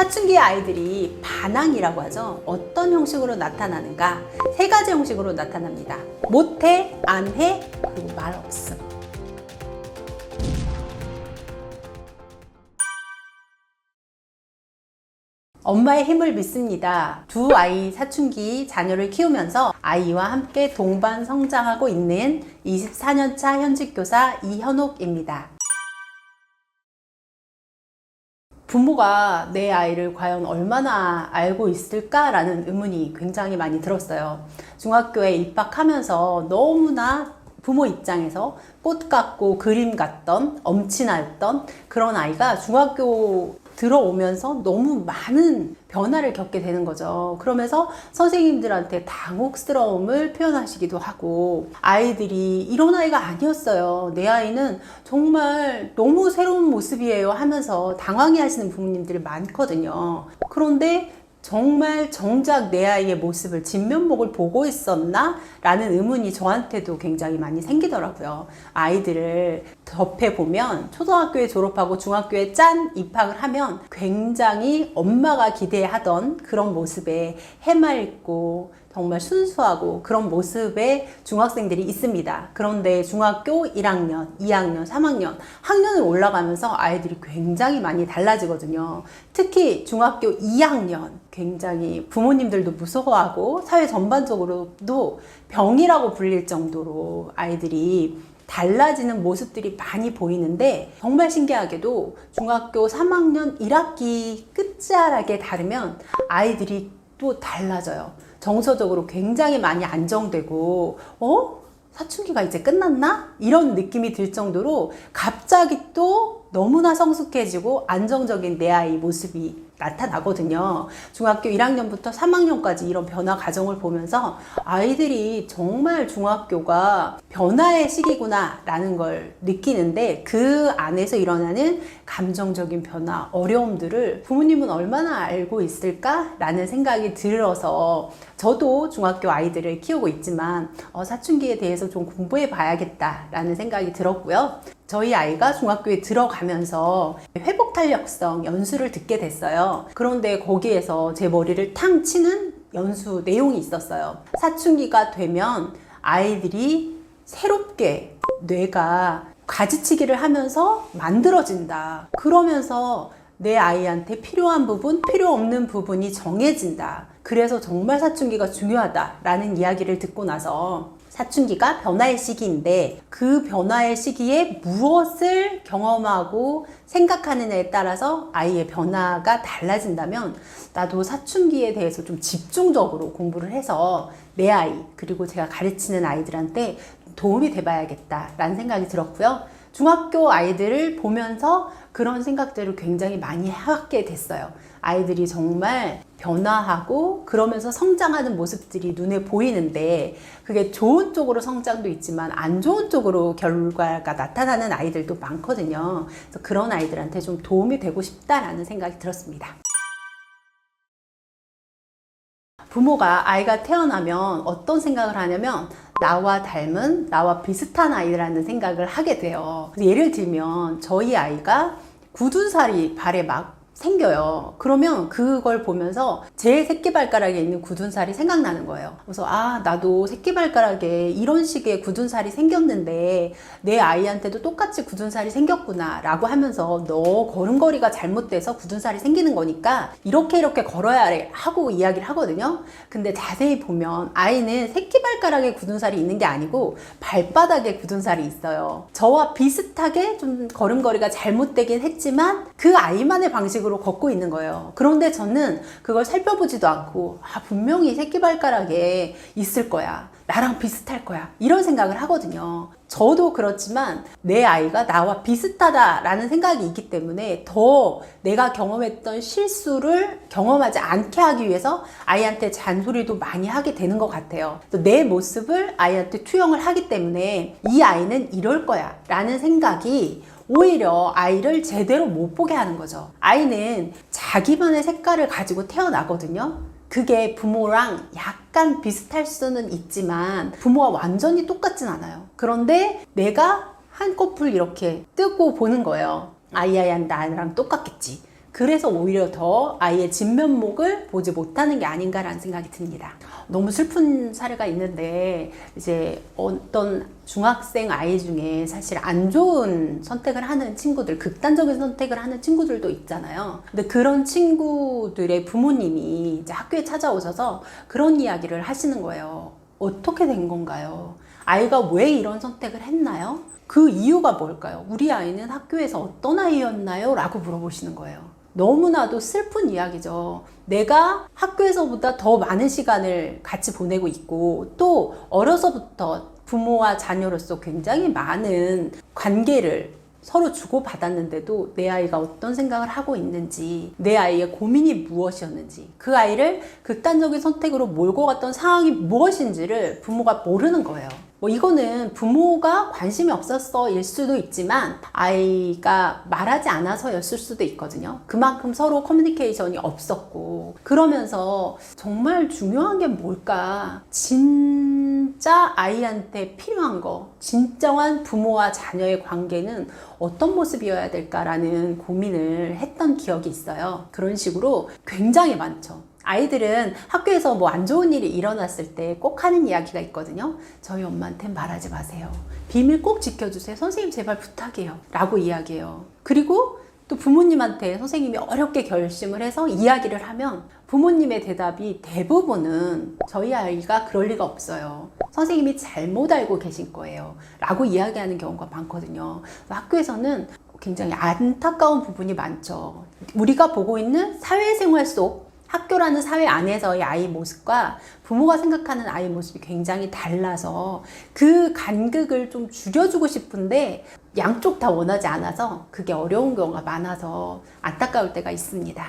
사춘기 아이들이 반항이라고 하죠. 어떤 형식으로 나타나는가? 세 가지 형식으로 나타납니다. 못해, 안 해, 그리고 말 없음. 엄마의 힘을 믿습니다. 두 아이 사춘기 자녀를 키우면서 아이와 함께 동반 성장하고 있는 24년차 현직교사 이현옥입니다. 부모가 내 아이를 과연 얼마나 알고 있을까라는 의문이 굉장히 많이 들었어요. 중학교에 입학하면서 너무나 부모 입장에서 꽃 같고 그림 같던 엄친아였던 그런 아이가 중학교 들어오면서 너무 많은 변화를 겪게 되는 거죠. 그러면서 선생님들한테 당혹스러움을 표현하시기도 하고, 아이들이 이런 아이가 아니었어요, 내 아이는 정말 너무 새로운 모습이에요 하면서 당황해 하시는 부모님들이 많거든요. 그런데 정말 정작 내 아이의 모습을 진면목을 보고 있었나? 라는 의문이 저한테도 굉장히 많이 생기더라고요. 아이들을 접해보면 초등학교에 졸업하고 중학교에 입학을 하면 굉장히 엄마가 기대하던 그런 모습에 해맑고 정말 순수하고 그런 모습의 중학생들이 있습니다. 그런데 중학교 1학년, 2학년, 3학년, 학년을 올라가면서 아이들이 굉장히 많이 달라지거든요. 특히 중학교 2학년, 굉장히 부모님들도 무서워하고 사회 전반적으로도 병이라고 불릴 정도로 아이들이 달라지는 모습들이 많이 보이는데, 정말 신기하게도 중학교 3학년 1학기 끝자락에 다르면 아이들이 또 달라져요. 정서적으로 굉장히 많이 안정되고, 사춘기가 이제 끝났나? 이런 느낌이 들 정도로 갑자기 또 너무나 성숙해지고 안정적인 내 아이 모습이 나타나거든요. 중학교 1학년부터 3학년까지 이런 변화 과정을 보면서 아이들이 정말 중학교가 변화의 시기구나 라는 걸 느끼는데, 그 안에서 일어나는 감정적인 변화, 어려움들을 부모님은 얼마나 알고 있을까? 라는 생각이 들어서 저도 중학교 아이들을 키우고 있지만 사춘기에 대해서 좀 공부해 봐야겠다 라는 생각이 들었고요. 저희 아이가 중학교에 들어가면서 회복 탄력성 연수를 듣게 됐어요. 그런데 거기에서 제 머리를 탕 치는 연수 내용이 있었어요. 사춘기가 되면 아이들이 새롭게 뇌가 가지치기를 하면서 만들어진다. 그러면서 내 아이한테 필요한 부분, 필요 없는 부분이 정해진다. 그래서 정말 사춘기가 중요하다라는 이야기를 듣고 나서, 사춘기가 변화의 시기인데 그 변화의 시기에 무엇을 경험하고 생각하느냐에 따라서 아이의 변화가 달라진다면, 나도 사춘기에 대해서 좀 집중적으로 공부를 해서 내 아이, 그리고 제가 가르치는 아이들한테 도움이 돼봐야겠다라는 생각이 들었고요. 중학교 아이들을 보면서 그런 생각들을 굉장히 많이 하게 됐어요. 아이들이 정말 변화하고 그러면서 성장하는 모습들이 눈에 보이는데, 그게 좋은 쪽으로 성장도 있지만 안 좋은 쪽으로 결과가 나타나는 아이들도 많거든요. 그래서 그런 아이들한테 좀 도움이 되고 싶다라는 생각이 들었습니다. 부모가 아이가 태어나면 어떤 생각을 하냐면, 나와 닮은, 나와 비슷한 아이라는 생각을 하게 돼요. 예를 들면 저희 아이가 굳은 살이 발에 막 생겨요. 그러면 그걸 보면서 제 새끼발가락에 있는 굳은 살이 생각나는 거예요. 그래서 나도 새끼발가락에 이런 식의 굳은 살이 생겼는데 내 아이한테도 똑같이 굳은 살이 생겼구나 라고 하면서, 너 걸음걸이가 잘못돼서 굳은 살이 생기는 거니까 이렇게 걸어야 해 하고 이야기를 하거든요. 근데 자세히 보면 아이는 새끼발가락에 굳은 살이 있는 게 아니고 발바닥에 굳은 살이 있어요. 저와 비슷하게 좀 걸음걸이가 잘못되긴 했지만 그 아이만의 방식으로 걷고 있는 거예요. 그런데 저는 그걸 살펴보지도 않고 분명히 새끼발가락에 있을 거야, 나랑 비슷할 거야, 이런 생각을 하거든요. 저도 그렇지만 내 아이가 나와 비슷하다라는 생각이 있기 때문에 더 내가 경험했던 실수를 경험하지 않게 하기 위해서 아이한테 잔소리도 많이 하게 되는 것 같아요. 내 모습을 아이한테 투영을 하기 때문에 이 아이는 이럴 거야 라는 생각이 오히려 아이를 제대로 못 보게 하는 거죠. 아이는 자기만의 색깔을 가지고 태어나거든요. 그게 부모랑 약간 비슷할 수는 있지만 부모와 완전히 똑같진 않아요. 그런데 내가 한꺼풀 이렇게 뜨고 보는 거예요. 아이야 나랑 똑같겠지. 그래서 오히려 더 아이의 진면목을 보지 못하는 게 아닌가라는 생각이 듭니다. 너무 슬픈 사례가 있는데 이제 어떤 중학생 아이 중에 사실 안 좋은 선택을 하는 친구들, 극단적인 선택을 하는 친구들도 있잖아요. 근데 그런 친구들의 부모님이 이제 학교에 찾아오셔서 그런 이야기를 하시는 거예요. 어떻게 된 건가요? 아이가 왜 이런 선택을 했나요? 그 이유가 뭘까요? 우리 아이는 학교에서 어떤 아이였나요? 라고 물어보시는 거예요. 너무나도 슬픈 이야기죠. 내가 학교에서보다 더 많은 시간을 같이 보내고 있고, 또 어려서부터 부모와 자녀로서 굉장히 많은 관계를 서로 주고받았는데도 내 아이가 어떤 생각을 하고 있는지, 내 아이의 고민이 무엇이었는지, 그 아이를 극단적인 선택으로 몰고 갔던 상황이 무엇인지를 부모가 모르는 거예요. 뭐 이거는 부모가 관심이 없었어일 수도 있지만 아이가 말하지 않아서였을 수도 있거든요. 그만큼 서로 커뮤니케이션이 없었고, 그러면서 정말 중요한 게 뭘까? 진짜 아이한테 필요한 거, 진정한 부모와 자녀의 관계는 어떤 모습이어야 될까라는 고민을 했던 기억이 있어요. 그런 식으로 굉장히 많죠. 아이들은 학교에서 뭐 안 좋은 일이 일어났을 때 꼭 하는 이야기가 있거든요. 저희 엄마한테 말하지 마세요. 비밀 꼭 지켜주세요. 선생님 제발 부탁해요. 라고 이야기해요. 그리고 또 부모님한테 선생님이 어렵게 결심을 해서 이야기를 하면 부모님의 대답이 대부분은 저희 아이가 그럴 리가 없어요. 선생님이 잘못 알고 계신 거예요. 라고 이야기하는 경우가 많거든요. 학교에서는 굉장히 안타까운 부분이 많죠. 우리가 보고 있는 사회생활 속 학교라는 사회 안에서의 아이 모습과 부모가 생각하는 아이 모습이 굉장히 달라서 그 간극을 좀 줄여주고 싶은데 양쪽 다 원하지 않아서 그게 어려운 경우가 많아서 안타까울 때가 있습니다.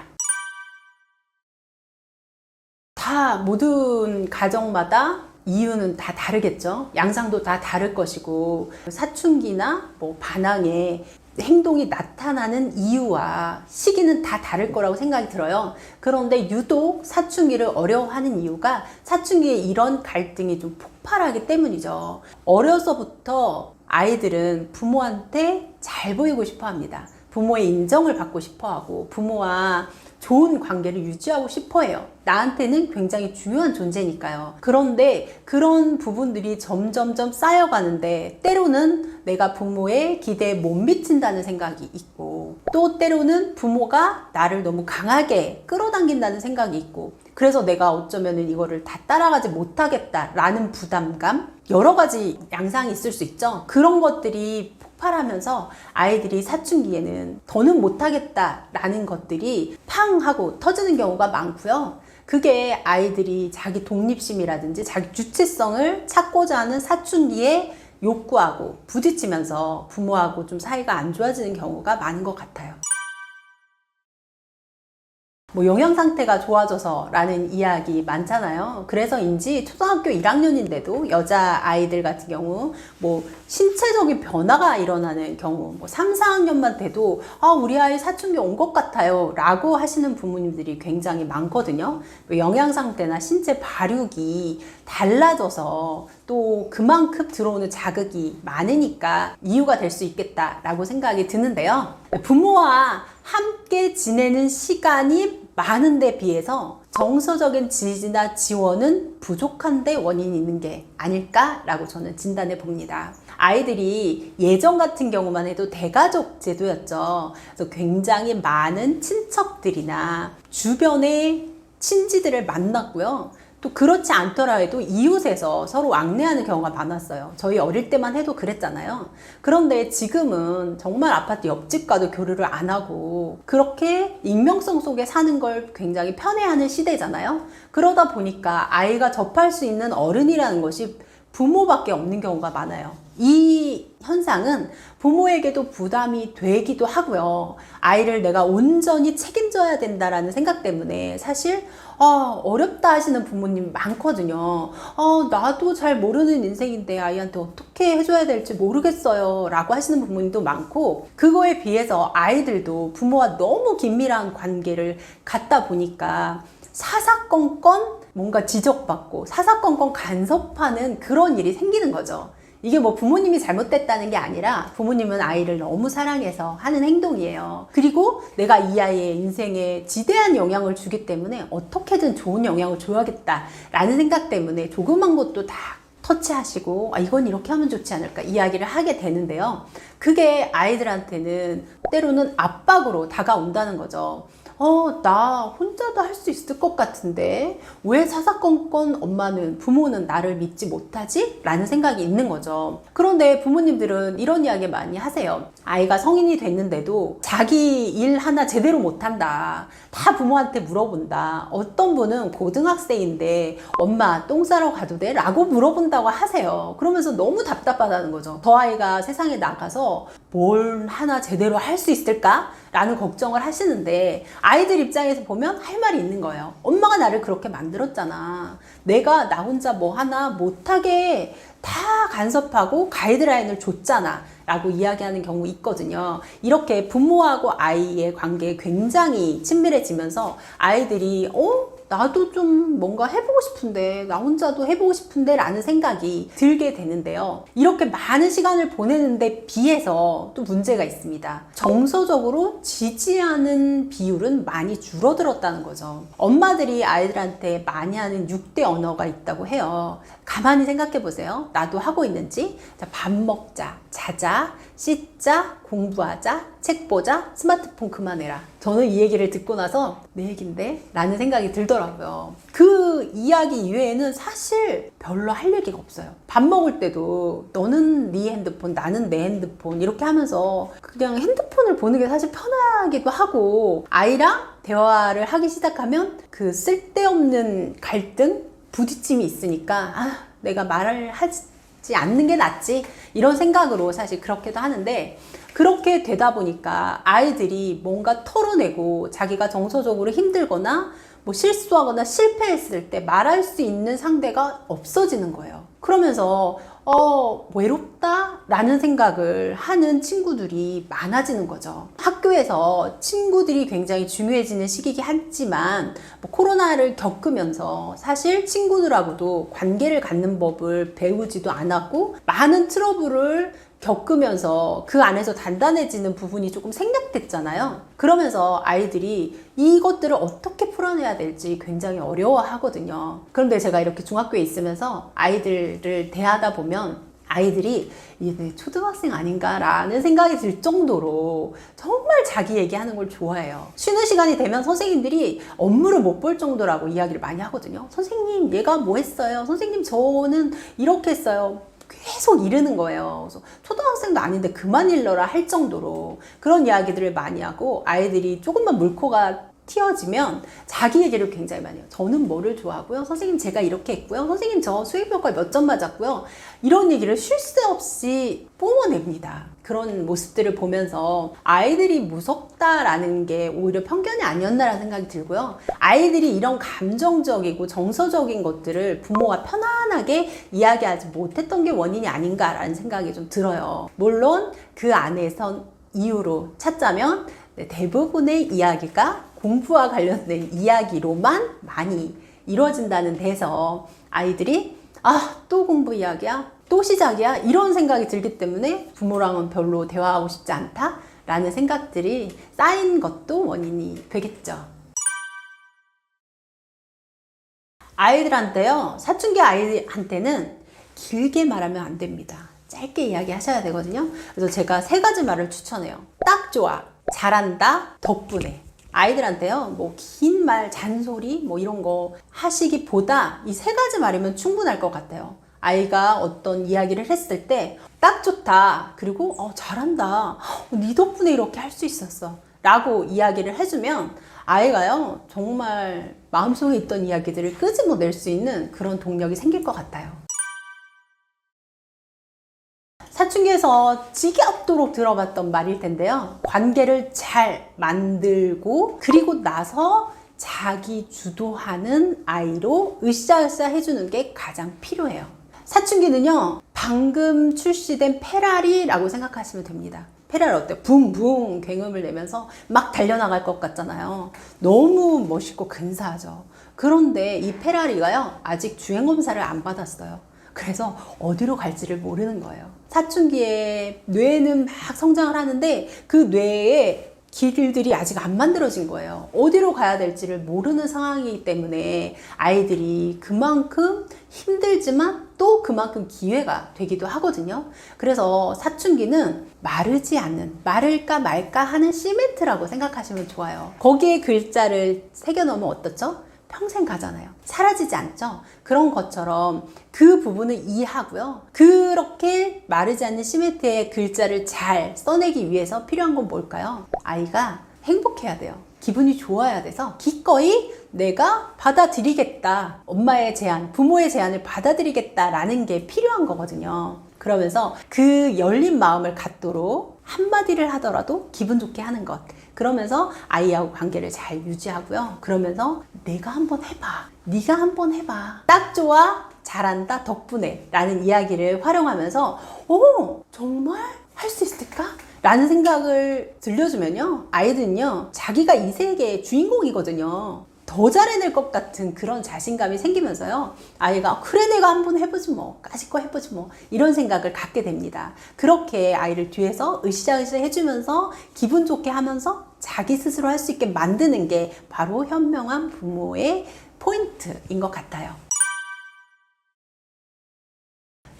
다 모든 가정마다 이유는 다 다르겠죠. 양상도 다 다를 것이고 사춘기나 뭐 반항에 행동이 나타나는 이유와 시기는 다 다를 거라고 생각이 들어요. 그런데 유독 사춘기를 어려워하는 이유가 사춘기에 이런 갈등이 좀 폭발하기 때문이죠. 어려서부터 아이들은 부모한테 잘 보이고 싶어 합니다. 부모의 인정을 받고 싶어 하고 부모와 좋은 관계를 유지하고 싶어 해요. 나한테는 굉장히 중요한 존재니까요. 그런데 그런 부분들이 점점점 쌓여가는데 때로는 내가 부모의 기대에 못 미친다는 생각이 있고 또 때로는 부모가 나를 너무 강하게 끌어당긴다는 생각이 있고 그래서 내가 어쩌면은 이거를 다 따라가지 못하겠다라는 부담감 여러 가지 양상이 있을 수 있죠. 그런 것들이 폭발하면서 아이들이 사춘기에는 더는 못하겠다라는 것들이 팡 하고 터지는 경우가 많고요. 그게 아이들이 자기 독립심이라든지 자기 주체성을 찾고자 하는 사춘기에 욕구하고 부딪히면서 부모하고 좀 사이가 안 좋아지는 경우가 많은 것 같아요. 뭐 영양 상태가 좋아져서 라는 이야기 많잖아요. 그래서인지 초등학교 1학년인데도 여자 아이들 같은 경우 뭐 신체적인 변화가 일어나는 경우 뭐 3, 4학년만 돼도 우리 아이 사춘기 온 것 같아요 라고 하시는 부모님들이 굉장히 많거든요. 영양 상태나 신체 발육이 달라져서 또 그만큼 들어오는 자극이 많으니까 이유가 될 수 있겠다라고 생각이 드는데요. 부모와 함께 지내는 시간이 많은 데 비해서 정서적인 지지나 지원은 부족한 데 원인이 있는 게 아닐까라고 저는 진단해 봅니다. 아이들이 예전 같은 경우만 해도 대가족 제도였죠. 그래서 굉장히 많은 친척들이나 주변의 친지들을 만났고요. 또 그렇지 않더라 해도 이웃에서 서로 왕래하는 경우가 많았어요. 저희 어릴 때만 해도 그랬잖아요. 그런데 지금은 정말 아파트 옆집과도 교류를 안 하고 그렇게 익명성 속에 사는 걸 굉장히 편애하는 시대잖아요. 그러다 보니까 아이가 접할 수 있는 어른이라는 것이 부모밖에 없는 경우가 많아요. 이 현상은 부모에게도 부담이 되기도 하고요. 아이를 내가 온전히 책임져야 된다라는 생각 때문에 사실 어렵다 하시는 부모님 많거든요. 나도 잘 모르는 인생인데 아이한테 어떻게 해줘야 될지 모르겠어요 라고 하시는 부모님도 많고 그거에 비해서 아이들도 부모와 너무 긴밀한 관계를 갖다 보니까 사사건건 뭔가 지적받고 사사건건 간섭하는 그런 일이 생기는 거죠. 이게 뭐 부모님이 잘못됐다는 게 아니라 부모님은 아이를 너무 사랑해서 하는 행동이에요. 그리고 내가 이 아이의 인생에 지대한 영향을 주기 때문에 어떻게든 좋은 영향을 줘야겠다라는 생각 때문에 조그만 것도 다 터치하시고 이건 이렇게 하면 좋지 않을까 이야기를 하게 되는데요. 그게 아이들한테는 때로는 압박으로 다가온다는 거죠. 나 혼자도 할 수 있을 것 같은데 왜 사사건건 엄마는, 부모는 나를 믿지 못하지? 라는 생각이 있는 거죠. 그런데 부모님들은 이런 이야기 많이 하세요. 아이가 성인이 됐는데도 자기 일 하나 제대로 못한다. 다 부모한테 물어본다. 어떤 분은 고등학생인데 엄마 똥 싸러 가도 돼? 라고 물어본다고 하세요. 그러면서 너무 답답하다는 거죠. 저 아이가 세상에 나가서 뭘 하나 제대로 할 수 있을까? 라는 걱정을 하시는데 아이들 입장에서 보면 할 말이 있는 거예요. 엄마가 나를 그렇게 만들었잖아. 내가 나 혼자 뭐 하나 못하게 다 간섭하고 가이드라인을 줬잖아 라고 이야기하는 경우 있거든요. 이렇게 부모하고 아이의 관계에 굉장히 친밀해지면서 아이들이 나도 좀 뭔가 해보고 싶은데, 나 혼자도 해보고 싶은데 라는 생각이 들게 되는데요. 이렇게 많은 시간을 보내는데 비해서 또 문제가 있습니다. 정서적으로 지지하는 비율은 많이 줄어들었다는 거죠. 엄마들이 아이들한테 많이 하는 6대 언어가 있다고 해요. 가만히 생각해 보세요. 나도 하고 있는지. 자, 밥 먹자, 자자, 씻자, 공부하자, 책 보자, 스마트폰 그만해라. 저는 이 얘기를 듣고 나서 내 얘긴데? 라는 생각이 들더라고요. 그 이야기 이외에는 사실 별로 할 얘기가 없어요. 밥 먹을 때도 너는 네 핸드폰, 나는 내 핸드폰 이렇게 하면서 그냥 핸드폰을 보는 게 사실 편하기도 하고, 아이랑 대화를 하기 시작하면 그 쓸데없는 갈등, 부딪힘이 있으니까 내가 말을 하지 않는 게 낫지 이런 생각으로 사실 그렇게도 하는데, 그렇게 되다 보니까 아이들이 뭔가 털어내고 자기가 정서적으로 힘들거나 뭐 실수하거나 실패했을 때 말할 수 있는 상대가 없어지는 거예요. 그러면서 외롭다? 라는 생각을 하는 친구들이 많아지는 거죠. 학교에서 친구들이 굉장히 중요해지는 시기이긴 하지만 뭐 코로나를 겪으면서 사실 친구들하고도 관계를 갖는 법을 배우지도 않았고, 많은 트러블을 겪으면서 그 안에서 단단해지는 부분이 조금 생략됐잖아요. 그러면서 아이들이 이것들을 어떻게 풀어내야 될지 굉장히 어려워하거든요. 그런데 제가 이렇게 중학교에 있으면서 아이들을 대하다 보면 아이들이 이게 초등학생 아닌가라는 생각이 들 정도로 정말 자기 얘기하는 걸 좋아해요. 쉬는 시간이 되면 선생님들이 업무를 못 볼 정도라고 이야기를 많이 하거든요. 선생님 얘가 뭐 했어요? 선생님 저는 이렇게 했어요. 계속 이르는 거예요. 그래서 초등학생도 아닌데 그만 일러라 할 정도로 그런 이야기들을 많이 하고, 아이들이 조금만 물코가 튀어지면 자기 얘기를 굉장히 많이 해요. 저는 뭐를 좋아하고요. 선생님 제가 이렇게 했고요. 선생님 저 수행평가에 몇 점 맞았고요. 이런 얘기를 쉴 새 없이 뿜어냅니다. 그런 모습들을 보면서 아이들이 무섭다라는 게 오히려 편견이 아니었나라는 생각이 들고요. 아이들이 이런 감정적이고 정서적인 것들을 부모가 편안하게 이야기하지 못했던 게 원인이 아닌가라는 생각이 좀 들어요. 물론 그 안에선 이유로 찾자면 대부분의 이야기가 공부와 관련된 이야기로만 많이 이루어진다는 데서 아이들이 또 공부 이야기야? 또 시작이야? 이런 생각이 들기 때문에 부모랑은 별로 대화하고 싶지 않다? 라는 생각들이 쌓인 것도 원인이 되겠죠. 아이들한테요, 사춘기 아이한테는 길게 말하면 안 됩니다. 짧게 이야기하셔야 되거든요. 그래서 제가 3가지 말을 추천해요. 딱 좋아, 잘한다, 덕분에. 아이들한테요, 뭐 긴 말, 잔소리 뭐 이런 거 하시기보다 이 3가지 말이면 충분할 것 같아요. 아이가 어떤 이야기를 했을 때 딱 좋다, 그리고 잘한다, 네 덕분에 이렇게 할 수 있었어 라고 이야기를 해주면 아이가요 정말 마음속에 있던 이야기들을 끄집어낼 수 있는 그런 동력이 생길 것 같아요. 사춘기에서 지겹도록 들어봤던 말일 텐데요. 관계를 잘 만들고 그리고 나서 자기 주도하는 아이로 으쌰으쌰 해주는 게 가장 필요해요. 사춘기는요, 방금 출시된 페라리라고 생각하시면 됩니다. 페라리 어때요? 붕붕 굉음을 내면서 막 달려나갈 것 같잖아요. 너무 멋있고 근사하죠. 그런데 이 페라리가요, 아직 주행검사를 안 받았어요. 그래서 어디로 갈지를 모르는 거예요. 사춘기에 뇌는 막 성장을 하는데 그 뇌에 길들이 아직 안 만들어진 거예요. 어디로 가야 될지를 모르는 상황이기 때문에 아이들이 그만큼 힘들지만 또 그만큼 기회가 되기도 하거든요. 그래서 사춘기는 마르지 않는, 마를까 말까 하는 시멘트라고 생각하시면 좋아요. 거기에 글자를 새겨넣으면 어떻죠? 평생 가잖아요. 사라지지 않죠? 그런 것처럼 그 부분을 이해하고요. 그렇게 마르지 않는 시멘트에 글자를 잘 써내기 위해서 필요한 건 뭘까요? 아이가 행복해야 돼요. 기분이 좋아야 돼서 기꺼이 내가 받아들이겠다. 엄마의 제안, 부모의 제안을 받아들이겠다라는 게 필요한 거거든요. 그러면서 그 열린 마음을 갖도록 한마디를 하더라도 기분 좋게 하는 것. 그러면서 아이하고 관계를 잘 유지하고요. 그러면서 내가 한번 해봐. 네가 한번 해봐. 딱 좋아. 잘한다. 덕분에. 라는 이야기를 활용하면서 정말 할 수 있을까? 라는 생각을 들려주면요. 아이들은요. 자기가 이 세계의 주인공이거든요. 더 잘해낼 것 같은 그런 자신감이 생기면서요. 아이가 그래 내가 한번 해보지 뭐. 까짓거 해보지 뭐. 이런 생각을 갖게 됩니다. 그렇게 아이를 뒤에서 으쌰으쌰 해주면서 기분 좋게 하면서 자기 스스로 할 수 있게 만드는 게 바로 현명한 부모의 포인트인 것 같아요.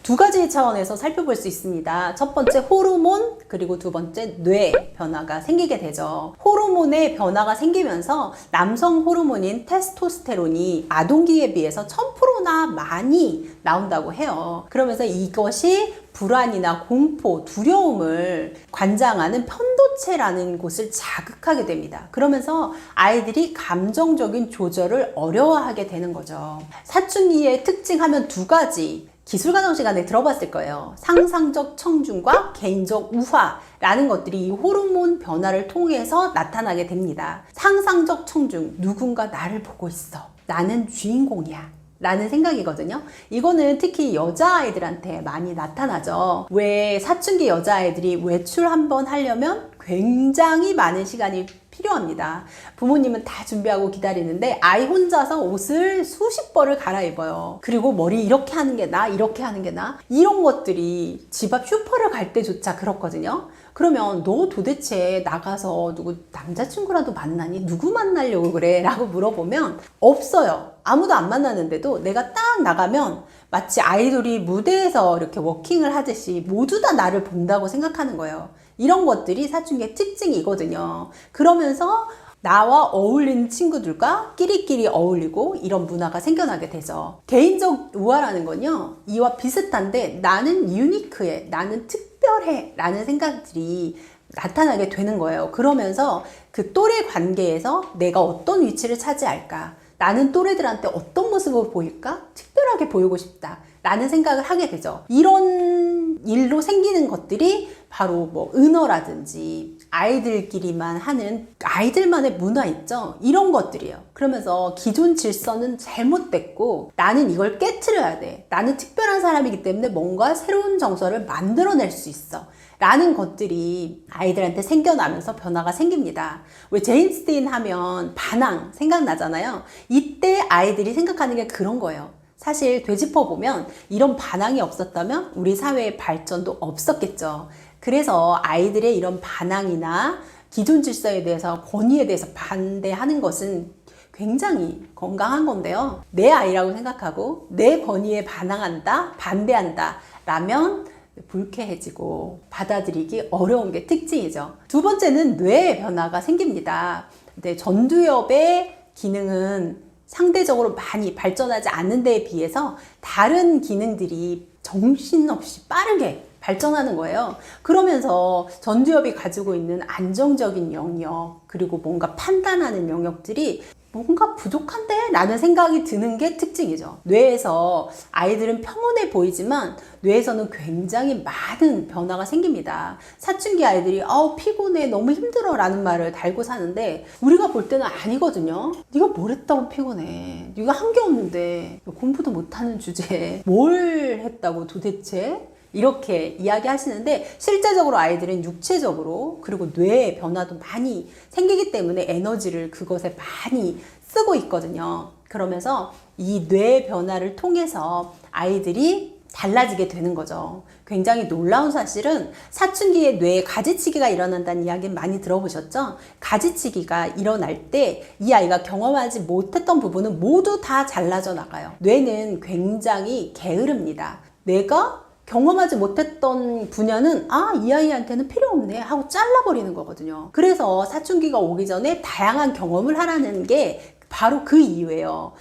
두 가지 차원에서 살펴볼 수 있습니다. 첫 번째 호르몬, 그리고 두 번째 뇌 변화가 생기게 되죠. 호르몬의 변화가 생기면서 남성 호르몬인 테스토스테론이 아동기에 비해서 1000%나 많이 나온다고 해요. 그러면서 이것이 불안이나 공포, 두려움을 관장하는 편도체라는 곳을 자극하게 됩니다. 그러면서 아이들이 감정적인 조절을 어려워하게 되는 거죠. 사춘기의 특징하면 두 가지. 기술과정 시간에 들어봤을 거예요. 상상적 청중과 개인적 우화라는 것들이 이 호르몬 변화를 통해서 나타나게 됩니다. 상상적 청중, 누군가 나를 보고 있어. 나는 주인공이야. 라는 생각이거든요. 이거는 특히 여자아이들한테 많이 나타나죠. 왜 사춘기 여자아이들이 외출 한번 하려면 굉장히 많은 시간이 필요합니다. 부모님은 다 준비하고 기다리는데 아이 혼자서 옷을 수십 벌을 갈아입어요. 그리고 머리 이렇게 하는 게 나, 이렇게 하는 게 나. 이런 것들이 집 앞 슈퍼를 갈 때조차 그렇거든요. 그러면 너 도대체 나가서 누구 남자친구라도 만나니? 누구 만나려고 그래? 라고 물어보면 없어요. 아무도 안 만나는데도 내가 딱 나가면 마치 아이돌이 무대에서 이렇게 워킹을 하듯이 모두 다 나를 본다고 생각하는 거예요. 이런 것들이 사춘기의 특징이거든요. 그러면서 나와 어울리는 친구들과 끼리끼리 어울리고 이런 문화가 생겨나게 되죠. 개인적 우화라는 건요, 이와 비슷한데 나는 유니크해, 나는 특별해 라는 생각들이 나타나게 되는 거예요. 그러면서 그 또래 관계에서 내가 어떤 위치를 차지할까, 나는 또래들한테 어떤 모습을 보일까, 특별하게 보이고 싶다 라는 생각을 하게 되죠. 이런 일로 생기는 것들이 바로 뭐 은어라든지 아이들끼리만 하는 아이들만의 문화 있죠. 이런 것들이에요. 그러면서 기존 질서는 잘못됐고 나는 이걸 깨트려야 돼. 나는 특별한 사람이기 때문에 뭔가 새로운 정서를 만들어낼 수 있어. 라는 것들이 아이들한테 생겨나면서 변화가 생깁니다. 왜 제인스테인 하면 반항 생각나잖아요. 이때 아이들이 생각하는 게 그런 거예요. 사실 되짚어보면 이런 반항이 없었다면 우리 사회의 발전도 없었겠죠. 그래서 아이들의 이런 반항이나 기존 질서에 대해서 권위에 대해서 반대하는 것은 굉장히 건강한 건데요. 내 아이라고 생각하고 내 권위에 반항한다, 반대한다 라면 불쾌해지고 받아들이기 어려운 게 특징이죠. 두 번째는 뇌의 변화가 생깁니다. 근데 전두엽의 기능은 상대적으로 많이 발전하지 않는 데에 비해서 다른 기능들이 정신없이 빠르게 발전하는 거예요. 그러면서 전두엽이 가지고 있는 안정적인 영역, 그리고 뭔가 판단하는 영역들이 뭔가 부족한데? 라는 생각이 드는 게 특징이죠. 뇌에서 아이들은 평온해 보이지만 뇌에서는 굉장히 많은 변화가 생깁니다. 사춘기 아이들이 피곤해, 너무 힘들어 라는 말을 달고 사는데 우리가 볼 때는 아니거든요. 네가 뭘 했다고 피곤해. 네가 한 게 없는데 공부도 못하는 주제에 뭘 했다고 도대체? 이렇게 이야기하시는데 실제적으로 아이들은 육체적으로 그리고 뇌의 변화도 많이 생기기 때문에 에너지를 그것에 많이 쓰고 있거든요. 그러면서 이 뇌 변화를 통해서 아이들이 달라지게 되는 거죠. 굉장히 놀라운 사실은 사춘기에 뇌에 가지치기가 일어난다는 이야기는 많이 들어보셨죠? 가지치기가 일어날 때 이 아이가 경험하지 못했던 부분은 모두 다 잘라져 나가요. 뇌는 굉장히 게으릅니다. 뇌가 경험하지 못했던 분야는 이 아이한테는 필요 없네 하고 잘라버리는 거거든요. 그래서 사춘기가 오기 전에 다양한 경험을 하라는 게 바로 그 이유예요.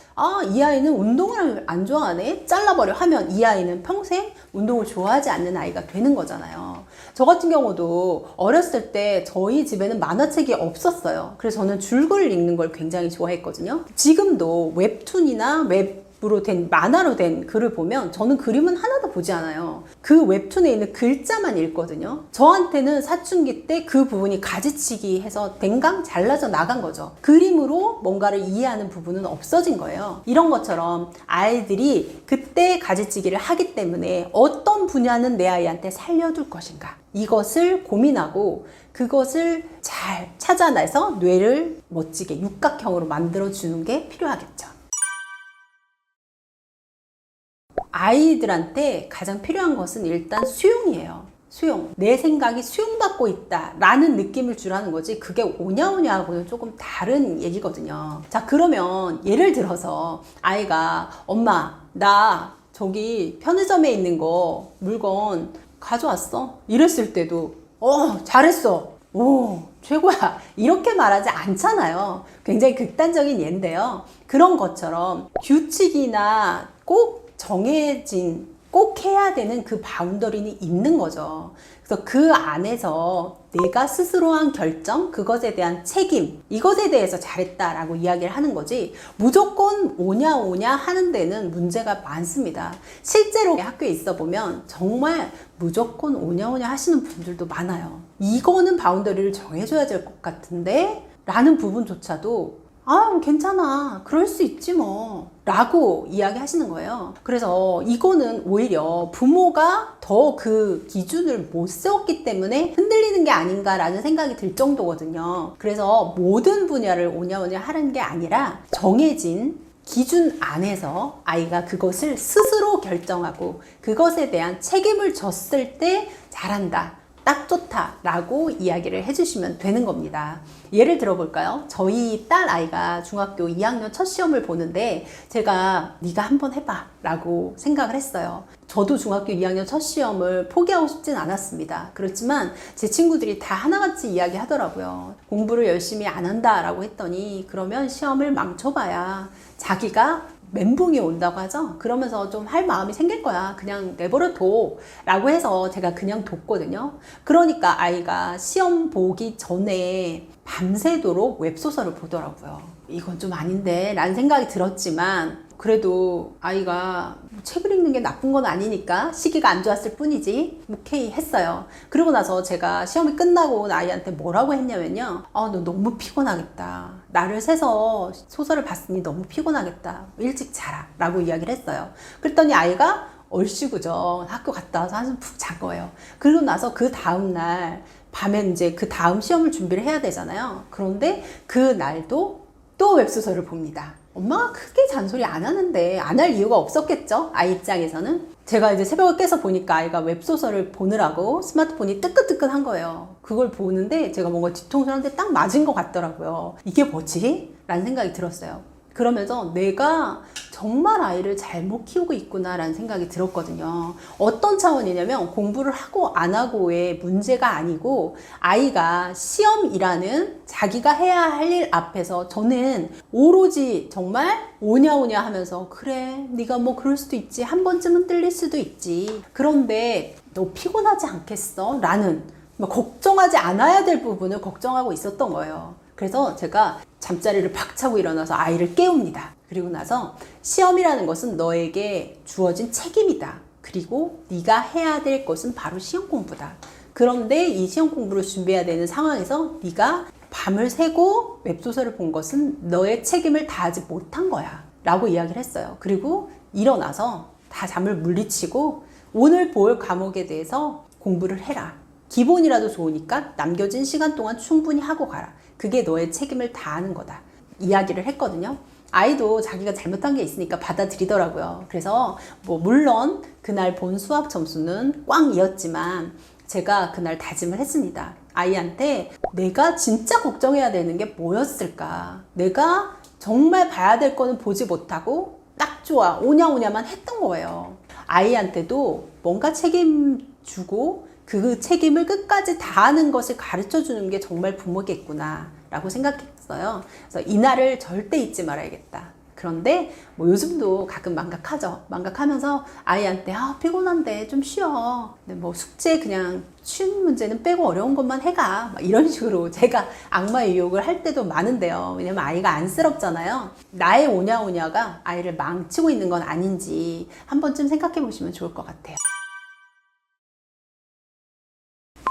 이 아이는 운동을 안 좋아하네? 잘라버려 하면 이 아이는 평생 운동을 좋아하지 않는 아이가 되는 거잖아요. 저 같은 경우도 어렸을 때 저희 집에는 만화책이 없었어요. 그래서 저는 줄거리를 읽는 걸 굉장히 좋아했거든요. 지금도 웹툰이나 웹으로 된 만화로 된 글을 보면 저는 그림은 하나도 보지 않아요. 그 웹툰에 있는 글자만 읽거든요. 저한테는 사춘기 때 그 부분이 가지치기 해서 댕강 잘라져 나간 거죠. 그림으로 뭔가를 이해하는 부분은 없어진 거예요. 이런 것처럼 아이들이 그때 가지치기를 하기 때문에 어떤 분야는 내 아이한테 살려둘 것인가, 이것을 고민하고 그것을 잘 찾아내서 뇌를 멋지게 육각형으로 만들어주는 게 필요하겠죠. 아이들한테 가장 필요한 것은 일단 수용이에요. 수용. 내 생각이 수용받고 있다 라는 느낌을 주라는 거지, 그게 오냐오냐하고는 조금 다른 얘기거든요. 자, 그러면 예를 들어서 아이가 엄마 나 저기 편의점에 있는 거 물건 가져왔어 이랬을 때도 잘했어, 오 최고야 이렇게 말하지 않잖아요. 굉장히 극단적인 예인데요. 그런 것처럼 규칙이나 꼭 정해진 꼭 해야 되는 그 바운더리는 있는 거죠. 그래서 그 안에서 내가 스스로 한 결정, 그것에 대한 책임, 이것에 대해서 잘했다라고 이야기를 하는 거지, 무조건 오냐 하는 데는 문제가 많습니다. 실제로 학교에 있어 보면 정말 무조건 오냐 하시는 분들도 많아요. 이거는 바운더리를 정해줘야 될 것 같은데 라는 부분조차도 괜찮아, 그럴 수 있지 뭐 라고 이야기 하시는 거예요. 그래서 이거는 오히려 부모가 더 그 기준을 못 세웠기 때문에 흔들리는 게 아닌가라는 생각이 들 정도거든요. 그래서 모든 분야를 오냐 하는 게 아니라 정해진 기준 안에서 아이가 그것을 스스로 결정하고 그것에 대한 책임을 졌을 때 잘한다, 딱 좋다 라고 이야기를 해주시면 되는 겁니다. 예를 들어볼까요? 저희 딸 아이가 중학교 2학년 첫 시험을 보는데 제가 네가 한번 해봐 라고 생각을 했어요. 저도 중학교 2학년 첫 시험을 포기하고 싶진 않았습니다. 그렇지만 제 친구들이 다 하나같이 이야기 하더라고요. 공부를 열심히 안 한다 라고 했더니 그러면 시험을 망쳐봐야 자기가 멘붕이 온다고 하죠. 그러면서 좀 할 마음이 생길 거야, 그냥 내버려 둬 라고 해서 제가 그냥 뒀거든요. 그러니까 아이가 시험 보기 전에 밤새도록 웹소설을 보더라고요. 이건 좀 아닌데 라는 생각이 들었지만 그래도 아이가 책을 읽는 게 나쁜 건 아니니까 시기가 안 좋았을 뿐이지 오케이 했어요. 그러고 나서 제가 시험이 끝나고 아이한테 뭐라고 했냐면요, 너 너무 피곤하겠다, 나를 새서 소설을 봤으니 너무 피곤하겠다, 일찍 자라 라고 이야기를 했어요. 그랬더니 아이가 얼씨구죠 학교 갔다 와서 한숨 푹 잔 거예요. 그러고 나서 그 다음날 밤에 이제 그 다음 시험을 준비를 해야 되잖아요. 그런데 그 날도 또 웹소설을 봅니다. 엄마가 크게 잔소리 안 하는데 안 할 이유가 없었겠죠? 아이 입장에서는. 제가 이제 새벽에 깨서 보니까 아이가 웹소설을 보느라고 스마트폰이 뜨끈뜨끈한 거예요. 그걸 보는데 제가 뭔가 뒤통수 한 대 딱 맞은 것 같더라고요. 이게 뭐지? 라는 생각이 들었어요. 그러면서 내가 정말 아이를 잘못 키우고 있구나 라는 생각이 들었거든요. 어떤 차원이냐면 공부를 하고 안 하고의 문제가 아니고 아이가 시험이라는 자기가 해야 할 일 앞에서 저는 오로지 정말 오냐 하면서 그래 네가 뭐 그럴 수도 있지, 한 번쯤은 틀릴 수도 있지, 그런데 너 피곤하지 않겠어? 라는 걱정하지 않아야 될 부분을 걱정하고 있었던 거예요. 그래서 제가 잠자리를 박차고 일어나서 아이를 깨웁니다. 그리고 나서 시험이라는 것은 너에게 주어진 책임이다. 그리고 네가 해야 될 것은 바로 시험 공부다. 그런데 이 시험 공부를 준비해야 되는 상황에서 네가 밤을 새고 웹소설을 본 것은 너의 책임을 다하지 못한 거야 라고 이야기를 했어요. 그리고 일어나서 다 잠을 물리치고 오늘 볼 과목에 대해서 공부를 해라. 기본이라도 좋으니까 남겨진 시간 동안 충분히 하고 가라. 그게 너의 책임을 다하는 거다. 이야기를 했거든요. 아이도 자기가 잘못한 게 있으니까 받아들이더라고요. 그래서 뭐 물론 그날 본 수학 점수는 꽝이었지만 제가 그날 다짐을 했습니다. 아이한테 내가 진짜 걱정해야 되는 게 뭐였을까? 내가 정말 봐야 될 거는 보지 못하고 딱 좋아 오냐오냐만 했던 거예요. 아이한테도 뭔가 책임주고 그 책임을 끝까지 다하는 것을 가르쳐 주는 게 정말 부모겠구나 라고 생각했어요. 그래서 이날을 절대 잊지 말아야겠다. 그런데 뭐 요즘도 가끔 망각하죠. 망각하면서 아이한테 피곤한데 좀 쉬어. 근데 뭐 숙제 그냥 쉬운 문제는 빼고 어려운 것만 해가. 막 이런 식으로 제가 악마의 유혹을 할 때도 많은데요. 왜냐면 아이가 안쓰럽잖아요. 나의 오냐오냐가 아이를 망치고 있는 건 아닌지 한 번쯤 생각해 보시면 좋을 것 같아요.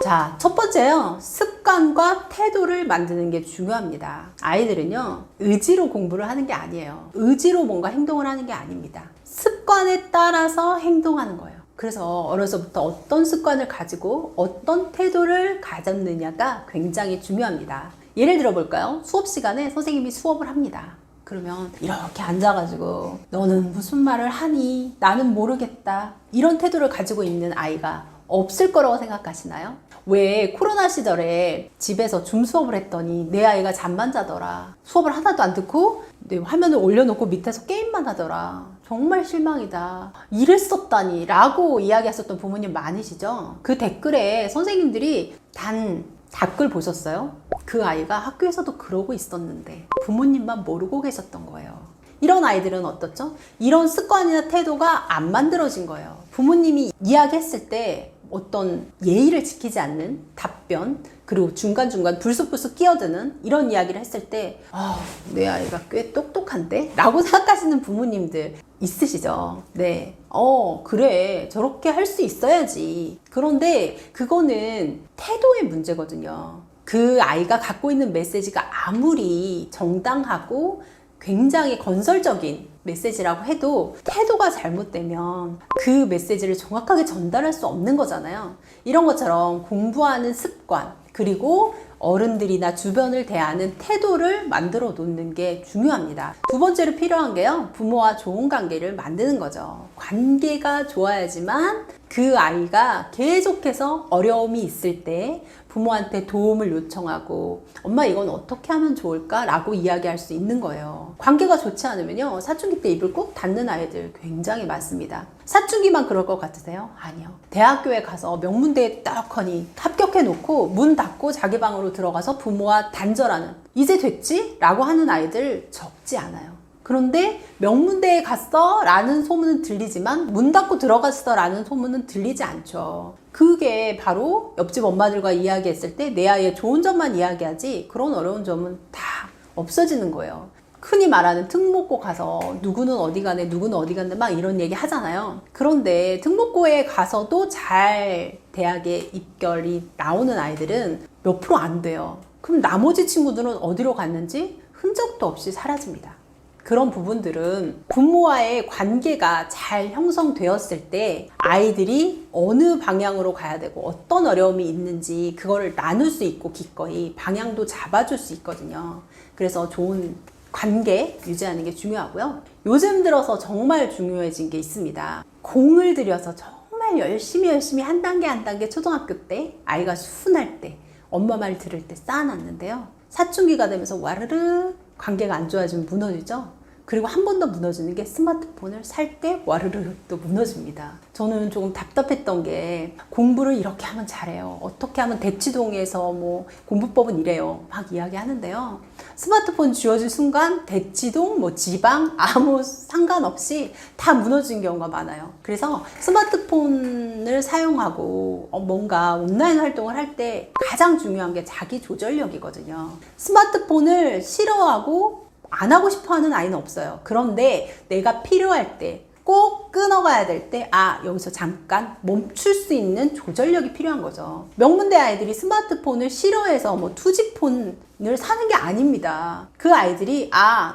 자, 첫 번째요. 습관과 태도를 만드는 게 중요합니다. 아이들은요, 의지로 공부를 하는 게 아니에요. 의지로 뭔가 행동을 하는 게 아닙니다. 습관에 따라서 행동하는 거예요. 그래서 어려서부터 어떤 습관을 가지고 어떤 태도를 가졌느냐가 굉장히 중요합니다. 예를 들어 볼까요? 수업 시간에 선생님이 수업을 합니다. 그러면 이렇게 앉아가지고 너는 무슨 말을 하니? 나는 모르겠다. 이런 태도를 가지고 있는 아이가 없을 거라고 생각하시나요? 왜 코로나 시절에 집에서 줌 수업을 했더니 내 아이가 잠만 자더라. 수업을 하나도 안 듣고 내 화면을 올려놓고 밑에서 게임만 하더라. 정말 실망이다. 이랬었다니 라고 이야기하셨던 부모님 많으시죠? 그 댓글에 선생님들이 댓글 보셨어요? 그 아이가 학교에서도 그러고 있었는데 부모님만 모르고 계셨던 거예요. 이런 아이들은 어떻죠? 이런 습관이나 태도가 안 만들어진 거예요. 부모님이 이야기했을 때 어떤 예의를 지키지 않는 답변, 그리고 중간중간 불쑥불쑥 끼어드는 이런 이야기를 했을 때 내 아이가 꽤 똑똑한데? 라고 생각하시는 부모님들 있으시죠? 네. 그래. 저렇게 할 수 있어야지. 그런데 그거는 태도의 문제거든요. 그 아이가 갖고 있는 메시지가 아무리 정당하고 굉장히 건설적인 메시지라고 해도 태도가 잘못되면 그 메시지를 정확하게 전달할 수 없는 거잖아요. 이런 것처럼 공부하는 습관, 그리고 어른들이나 주변을 대하는 태도를 만들어 놓는 게 중요합니다. 두 번째로 필요한 게요, 부모와 좋은 관계를 만드는 거죠. 관계가 좋아야지만 그 아이가 계속해서 어려움이 있을 때 부모한테 도움을 요청하고 엄마 이건 어떻게 하면 좋을까? 라고 이야기할 수 있는 거예요. 관계가 좋지 않으면요, 사춘기 때 입을 꼭 닫는 아이들 굉장히 많습니다. 사춘기만 그럴 것 같으세요? 아니요. 대학교에 가서 명문대에 떡하니 합격해 놓고 문 닫고 자기 방으로 들어가서 부모와 단절하는, 이제 됐지? 라고 하는 아이들 적지 않아요. 그런데 명문대에 갔어? 라는 소문은 들리지만 문 닫고 들어갔어? 라는 소문은 들리지 않죠. 그게 바로 옆집 엄마들과 이야기했을 때 내 아이의 좋은 점만 이야기하지 그런 어려운 점은 다 없어지는 거예요. 흔히 말하는 특목고 가서 누구는 어디 가네, 누구는 어디 갔네 막 이런 얘기 하잖아요. 그런데 특목고에 가서도 잘 대학에 입결이 나오는 아이들은 몇 프로 안 돼요. 그럼 나머지 친구들은 어디로 갔는지 흔적도 없이 사라집니다. 그런 부분들은 부모와의 관계가 잘 형성되었을 때 아이들이 어느 방향으로 가야 되고 어떤 어려움이 있는지 그거를 나눌 수 있고 기꺼이 방향도 잡아줄 수 있거든요. 그래서 좋은 관계 유지하는 게 중요하고요. 요즘 들어서 정말 중요해진 게 있습니다. 공을 들여서 정말 열심히 한 단계 초등학교 때 아이가 순할 때 엄마 말 들을 때 쌓아놨는데요. 사춘기가 되면서 와르르 관계가 안 좋아지면 무너지죠. 그리고 한 번 더 무너지는 게 스마트폰을 살 때 와르르 또 무너집니다. 저는 조금 답답했던 게 공부를 이렇게 하면 잘해요. 어떻게 하면 대치동에서 뭐 공부법은 이래요. 막 이야기하는데요. 스마트폰 쥐어준 순간 대치동, 뭐 지방 아무 상관없이 다 무너진 경우가 많아요. 그래서 스마트폰을 사용하고 뭔가 온라인 활동을 할 때 가장 중요한 게 자기 조절력이거든요. 스마트폰을 싫어하고 안 하고 싶어 하는 아이는 없어요. 그런데 내가 필요할 때 꼭 끊어가야 될 때 여기서 잠깐 멈출 수 있는 조절력이 필요한 거죠. 명문대 아이들이 스마트폰을 싫어해서 뭐 투지폰을 사는 게 아닙니다. 그 아이들이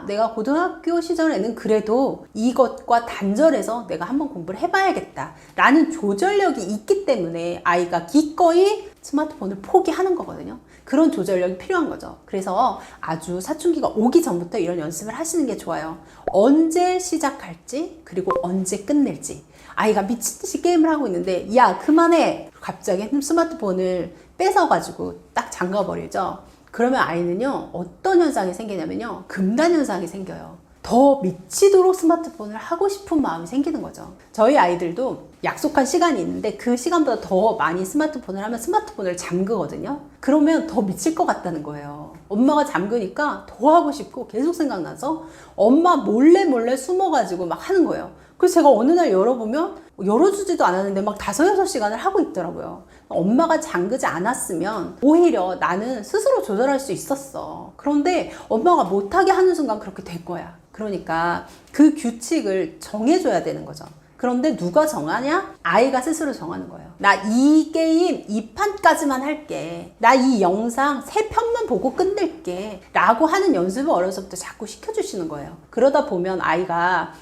내가 고등학교 시절에는 그래도 이것과 단절해서 내가 한번 공부를 해봐야겠다 라는 조절력이 있기 때문에 아이가 기꺼이 스마트폰을 포기하는 거거든요. 그런 조절력이 필요한 거죠. 그래서 아주 사춘기가 오기 전부터 이런 연습을 하시는 게 좋아요. 언제 시작할지, 그리고 언제 끝낼지. 아이가 미친 듯이 게임을 하고 있는데 야 그만해! 갑자기 스마트폰을 뺏어가지고 딱 잠가버리죠. 그러면 아이는요 어떤 현상이 생기냐면요 금단 현상이 생겨요. 더 미치도록 스마트폰을 하고 싶은 마음이 생기는 거죠. 저희 아이들도 약속한 시간이 있는데 그 시간보다 더 많이 스마트폰을 하면 스마트폰을 잠그거든요. 그러면 더 미칠 것 같다는 거예요. 엄마가 잠그니까 더 하고 싶고 계속 생각나서 엄마 몰래 숨어가지고 막 하는 거예요. 그래서 제가 어느 날 열어보면 열어주지도 않았는데 막 5-6시간을 하고 있더라고요. 엄마가 잠그지 않았으면 오히려 나는 스스로 조절할 수 있었어. 그런데 엄마가 못하게 하는 순간 그렇게 될 거야. 그러니까 그 규칙을 정해줘야 되는 거죠. 그런데 누가 정하냐? 아이가 스스로 정하는 거예요. 나 이 게임 2판까지만 할게. 나 이 영상 3편만 보고 끝낼게. 라고 하는 연습을 어려서부터 자꾸 시켜주시는 거예요. 그러다 보면 아이가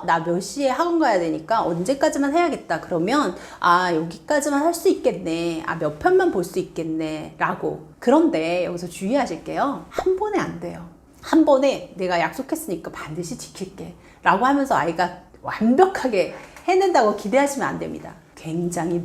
나 몇 시에 학원 가야 되니까 언제까지만 해야겠다. 그러면 여기까지만 할 수 있겠네. 몇 편만 볼 수 있겠네. 라고. 그런데 여기서 주의하실게요. 한 번에 안 돼요. 한 번에 내가 약속했으니까 반드시 지킬게. 라고 하면서 아이가 완벽하게 해낸다고 기대하시면 안 됩니다. 굉장히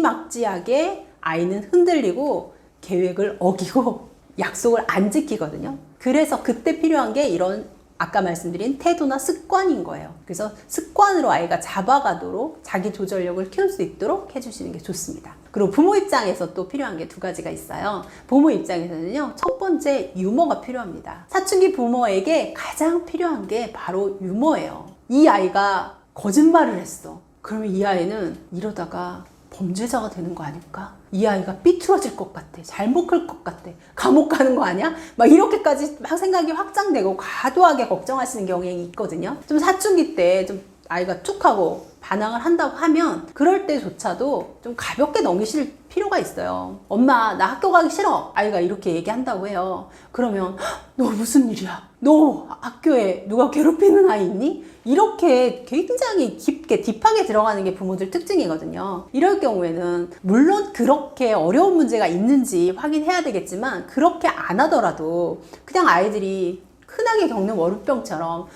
무지막지하게 아이는 흔들리고 계획을 어기고 약속을 안 지키거든요. 그래서 그때 필요한 게 이런 아까 말씀드린 태도나 습관인 거예요. 그래서 습관으로 아이가 잡아가도록 자기 조절력을 키울 수 있도록 해주시는 게 좋습니다. 그리고 부모 입장에서 또 필요한 게 2가지가 있어요. 부모 입장에서는요, 첫 번째 유머가 필요합니다. 사춘기 부모에게 가장 필요한 게 바로 유머예요. 이 아이가 거짓말을 했어. 그러면 이 아이는 이러다가 범죄자가 되는 거 아닐까? 이 아이가 삐뚤어질 것 같아. 잘못 클 것 같아. 감옥 가는 거 아니야? 막 이렇게까지 막 생각이 확장되고 과도하게 걱정하시는 경향이 있거든요. 좀 사춘기 때 좀 아이가 툭 하고 반항을 한다고 하면 그럴 때조차도 좀 가볍게 넘기실 필요가 있어요. 엄마 나 학교 가기 싫어. 아이가 이렇게 얘기한다고 해요. 그러면 너 무슨 일이야? 너 학교에 누가 괴롭히는 아이 있니? 이렇게 굉장히 깊게 딥하게 들어가는 게 부모들 특징이거든요. 이럴 경우에는 물론 그렇게 어려운 문제가 있는지 확인해야 되겠지만 그렇게 안 하더라도 그냥 아이들이 흔하게 겪는 월요병처럼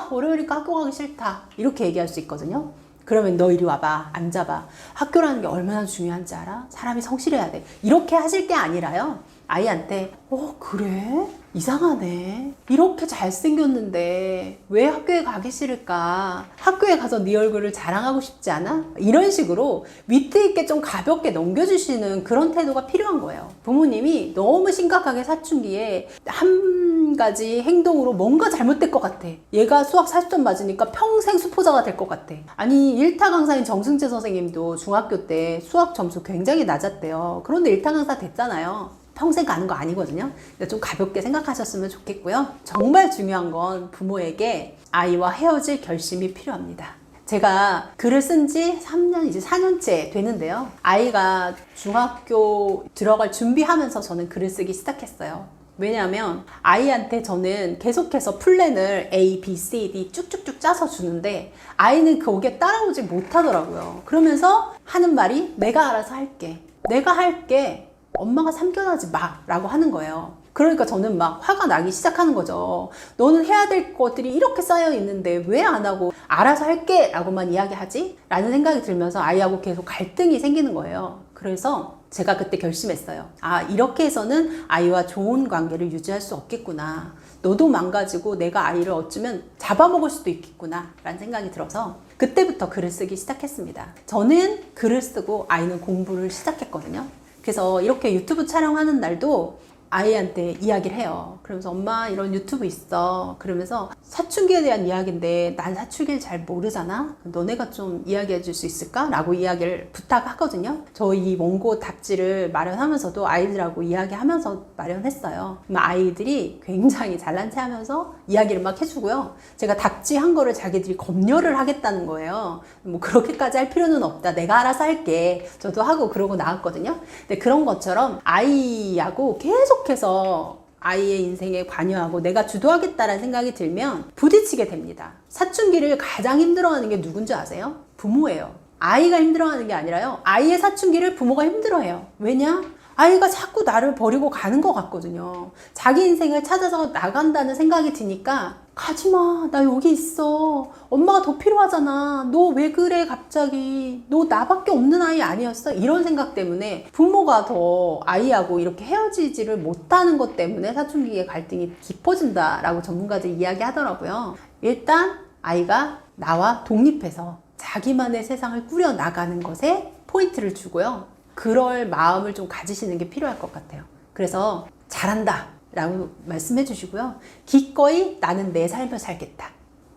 월요일이니까 학교 가기 싫다 이렇게 얘기할 수 있거든요. 그러면 너 이리 와봐. 앉아봐. 학교라는 게 얼마나 중요한지 알아? 사람이 성실해야 돼. 이렇게 하실 게 아니라요. 아이한테 그래? 이상하네. 이렇게 잘생겼는데 왜 학교에 가기 싫을까? 학교에 가서 네 얼굴을 자랑하고 싶지 않아? 이런 식으로 위트 있게 좀 가볍게 넘겨주시는 그런 태도가 필요한 거예요. 부모님이 너무 심각하게 사춘기에 한 가지 행동으로 뭔가 잘못될 것 같아. 얘가 수학 40점 맞으니까 평생 수포자가 될 것 같아. 아니 1타 강사인 정승재 선생님도 중학교 때 수학 점수 굉장히 낮았대요. 그런데 1타 강사 됐잖아요. 평생 가는 거 아니거든요. 좀 가볍게 생각하셨으면 좋겠고요. 정말 중요한 건 부모에게 아이와 헤어질 결심이 필요합니다. 제가 글을 쓴 지 3년, 이제 4년째 되는데요. 아이가 중학교 들어갈 준비하면서 저는 글을 쓰기 시작했어요. 왜냐하면 아이한테 저는 계속해서 플랜을 A, B, C, D 쭉쭉쭉 짜서 주는데 아이는 거기에 따라오지 못하더라고요. 그러면서 하는 말이 내가 알아서 할게. 내가 할게. 엄마가 참견하지 마 라고 하는 거예요. 그러니까 저는 막 화가 나기 시작하는 거죠. 너는 해야 될 것들이 이렇게 쌓여 있는데 왜 안 하고 알아서 할게 라고만 이야기하지? 라는 생각이 들면서 아이하고 계속 갈등이 생기는 거예요. 그래서 제가 그때 결심했어요. 이렇게 해서는 아이와 좋은 관계를 유지할 수 없겠구나. 너도 망가지고 내가 아이를 어쩌면 잡아먹을 수도 있겠구나 라는 생각이 들어서 그때부터 글을 쓰기 시작했습니다. 저는 글을 쓰고 아이는 공부를 시작했거든요. 그래서 이렇게 유튜브 촬영하는 날도 아이한테 이야기를 해요. 그러면서 엄마 이런 유튜브 있어. 그러면서 사춘기에 대한 이야기인데 난 사춘기를 잘 모르잖아. 너네가 좀 이야기해 줄 수 있을까? 라고 이야기를 부탁하거든요. 저 이 원고 답지를 마련하면서도 아이들하고 이야기하면서 마련했어요. 아이들이 굉장히 잘난 체 하면서 이야기를 막 해주고요. 제가 답지한 거를 자기들이 검열을 하겠다는 거예요. 뭐 그렇게까지 할 필요는 없다. 내가 알아서 할게. 저도 하고 그러고 나왔거든요. 근데 그런 것처럼 아이하고 계속해서 아이의 인생에 관여하고 내가 주도하겠다라는 생각이 들면 부딪히게 됩니다. 사춘기를 가장 힘들어하는 게 누군지 아세요? 부모예요. 아이가 힘들어하는 게 아니라요. 아이의 사춘기를 부모가 힘들어해요. 왜냐? 아이가 자꾸 나를 버리고 가는 것 같거든요. 자기 인생을 찾아서 나간다는 생각이 드니까 가지마, 나 여기 있어. 엄마가 더 필요하잖아. 너 왜 그래 갑자기. 너 나밖에 없는 아이 아니었어? 이런 생각 때문에 부모가 더 아이하고 이렇게 헤어지지를 못하는 것 때문에 사춘기의 갈등이 깊어진다라고 전문가들이 이야기하더라고요. 일단 아이가 나와 독립해서 자기만의 세상을 꾸려나가는 것에 포인트를 주고요. 그럴 마음을 좀 가지시는 게 필요할 것 같아요. 그래서 잘한다 라고 말씀해 주시고요. 기꺼이 나는 내 삶을 살겠다.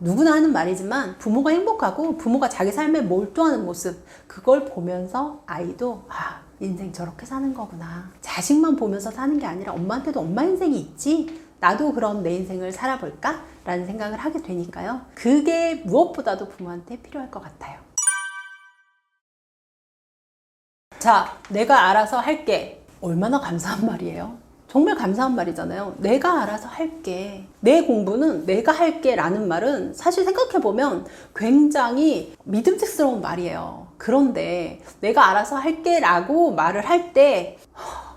누구나 하는 말이지만 부모가 행복하고 부모가 자기 삶에 몰두하는 모습, 그걸 보면서 아이도 인생 저렇게 사는 거구나. 자식만 보면서 사는 게 아니라 엄마한테도 엄마 인생이 있지. 나도 그럼 내 인생을 살아볼까? 라는 생각을 하게 되니까요. 그게 무엇보다도 부모한테 필요할 것 같아요. 자, 내가 알아서 할게. 얼마나 감사한 말이에요. 정말 감사한 말이잖아요. 내가 알아서 할게. 내 공부는 내가 할게 라는 말은 사실 생각해보면 굉장히 믿음직스러운 말이에요. 그런데 내가 알아서 할게 라고 말을 할 때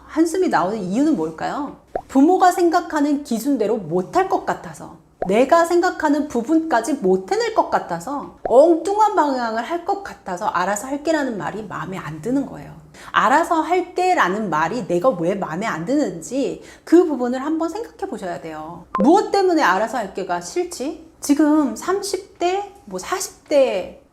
한숨이 나오는 이유는 뭘까요? 부모가 생각하는 기준대로 못할 것 같아서, 내가 생각하는 부분까지 못 해낼 것 같아서, 엉뚱한 방향을 할 것 같아서 알아서 할게라는 말이 마음에 안 드는 거예요. 알아서 할게라는 말이 내가 왜 마음에 안 드는지 그 부분을 한번 생각해 보셔야 돼요. 무엇 때문에 알아서 할게가 싫지? 지금 30대,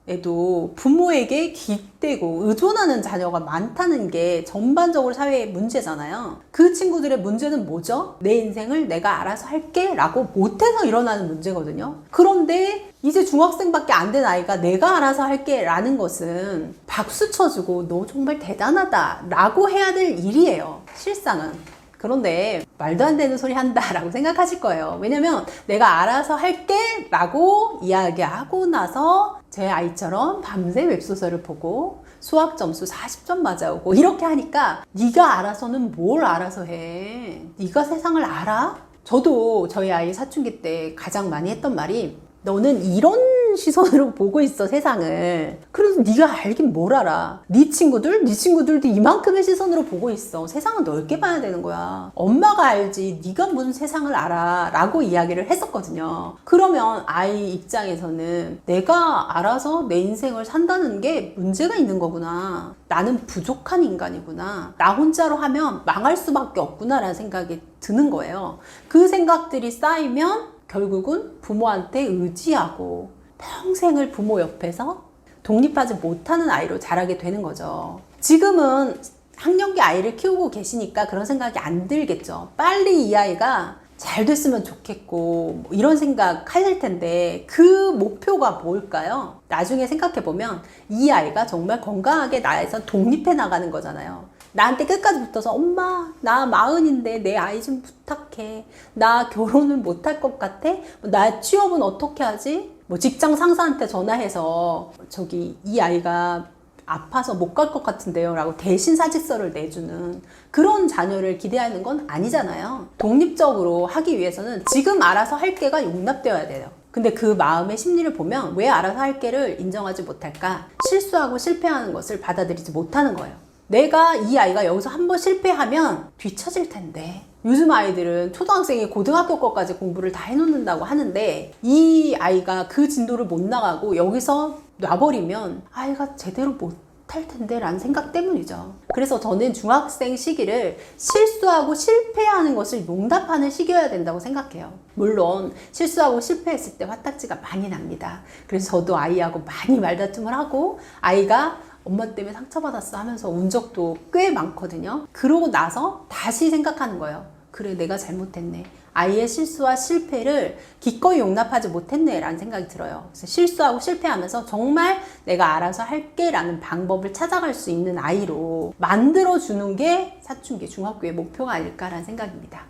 40대에도 부모에게 기대고 의존하는 자녀가 많다는 게 전반적으로 사회의 문제잖아요. 그 친구들의 문제는 뭐죠? 내 인생을 내가 알아서 할게 라고 못해서 일어나는 문제거든요. 그런데 이제 중학생밖에 안 된 아이가 내가 알아서 할게 라는 것은 박수 쳐주고 너 정말 대단하다 라고 해야 될 일이에요, 실상은. 그런데 말도 안 되는 소리 한다 라고 생각하실 거예요. 왜냐면 내가 알아서 할게 라고 이야기하고 나서 제 아이처럼 밤새 웹소설을 보고 수학 점수 40점 맞아오고 이렇게 하니까 네가 알아서는 뭘 알아서 해? 네가 세상을 알아? 저도 저희 아이 사춘기 때 가장 많이 했던 말이, 너는 이런 시선으로 보고 있어 세상을. 그래서 네가 알긴 뭘 알아. 네 친구들도 이만큼의 시선으로 보고 있어. 세상은 넓게 봐야 되는 거야. 엄마가 알지 네가 무슨 세상을 알아 라고 이야기를 했었거든요. 그러면 아이 입장에서는 내가 알아서 내 인생을 산다는 게 문제가 있는 거구나. 나는 부족한 인간이구나. 나 혼자로 하면 망할 수밖에 없구나 라는 생각이 드는 거예요. 그 생각들이 쌓이면 결국은 부모한테 의지하고 평생을 부모 옆에서 독립하지 못하는 아이로 자라게 되는 거죠. 지금은 학령기 아이를 키우고 계시니까 그런 생각이 안 들겠죠. 빨리 이 아이가 잘 됐으면 좋겠고 이런 생각 하실 텐데 그 목표가 뭘까요? 나중에 생각해보면 이 아이가 정말 건강하게 나에서 독립해 나가는 거잖아요. 나한테 끝까지 붙어서 엄마 나 40인데 내 아이 좀 부탁해. 나 결혼을 못할 것 같아. 나 취업은 어떻게 하지? 직장 상사한테 전화해서 저기 이 아이가 아파서 못 갈 것 같은데요 라고 대신 사직서를 내주는 그런 자녀를 기대하는 건 아니잖아요. 독립적으로 하기 위해서는 지금 알아서 할게가 용납되어야 돼요. 근데 그 마음의 심리를 보면 왜 알아서 할게를 인정하지 못할까? 실수하고 실패하는 것을 받아들이지 못하는 거예요. 내가 이 아이가 여기서 한번 실패하면 뒤처질 텐데, 요즘 아이들은 초등학생이 고등학교 거까지 공부를 다 해놓는다고 하는데 이 아이가 그 진도를 못 나가고 여기서 놔버리면 아이가 제대로 못할 텐데 라는 생각 때문이죠. 그래서 저는 중학생 시기를 실수하고 실패하는 것을 용납하는 시기여야 된다고 생각해요. 물론 실수하고 실패했을 때 화딱지가 많이 납니다. 그래서 저도 아이하고 많이 말다툼을 하고 아이가 엄마 때문에 상처받았어 하면서 운 적도 꽤 많거든요. 그러고 나서 다시 생각하는 거예요. 그래, 내가 잘못했네. 아이의 실수와 실패를 기꺼이 용납하지 못했네 라는 생각이 들어요. 그래서 실수하고 실패하면서 정말 내가 알아서 할게 라는 방법을 찾아갈 수 있는 아이로 만들어주는 게 사춘기 중학교의 목표가 아닐까라는 생각입니다.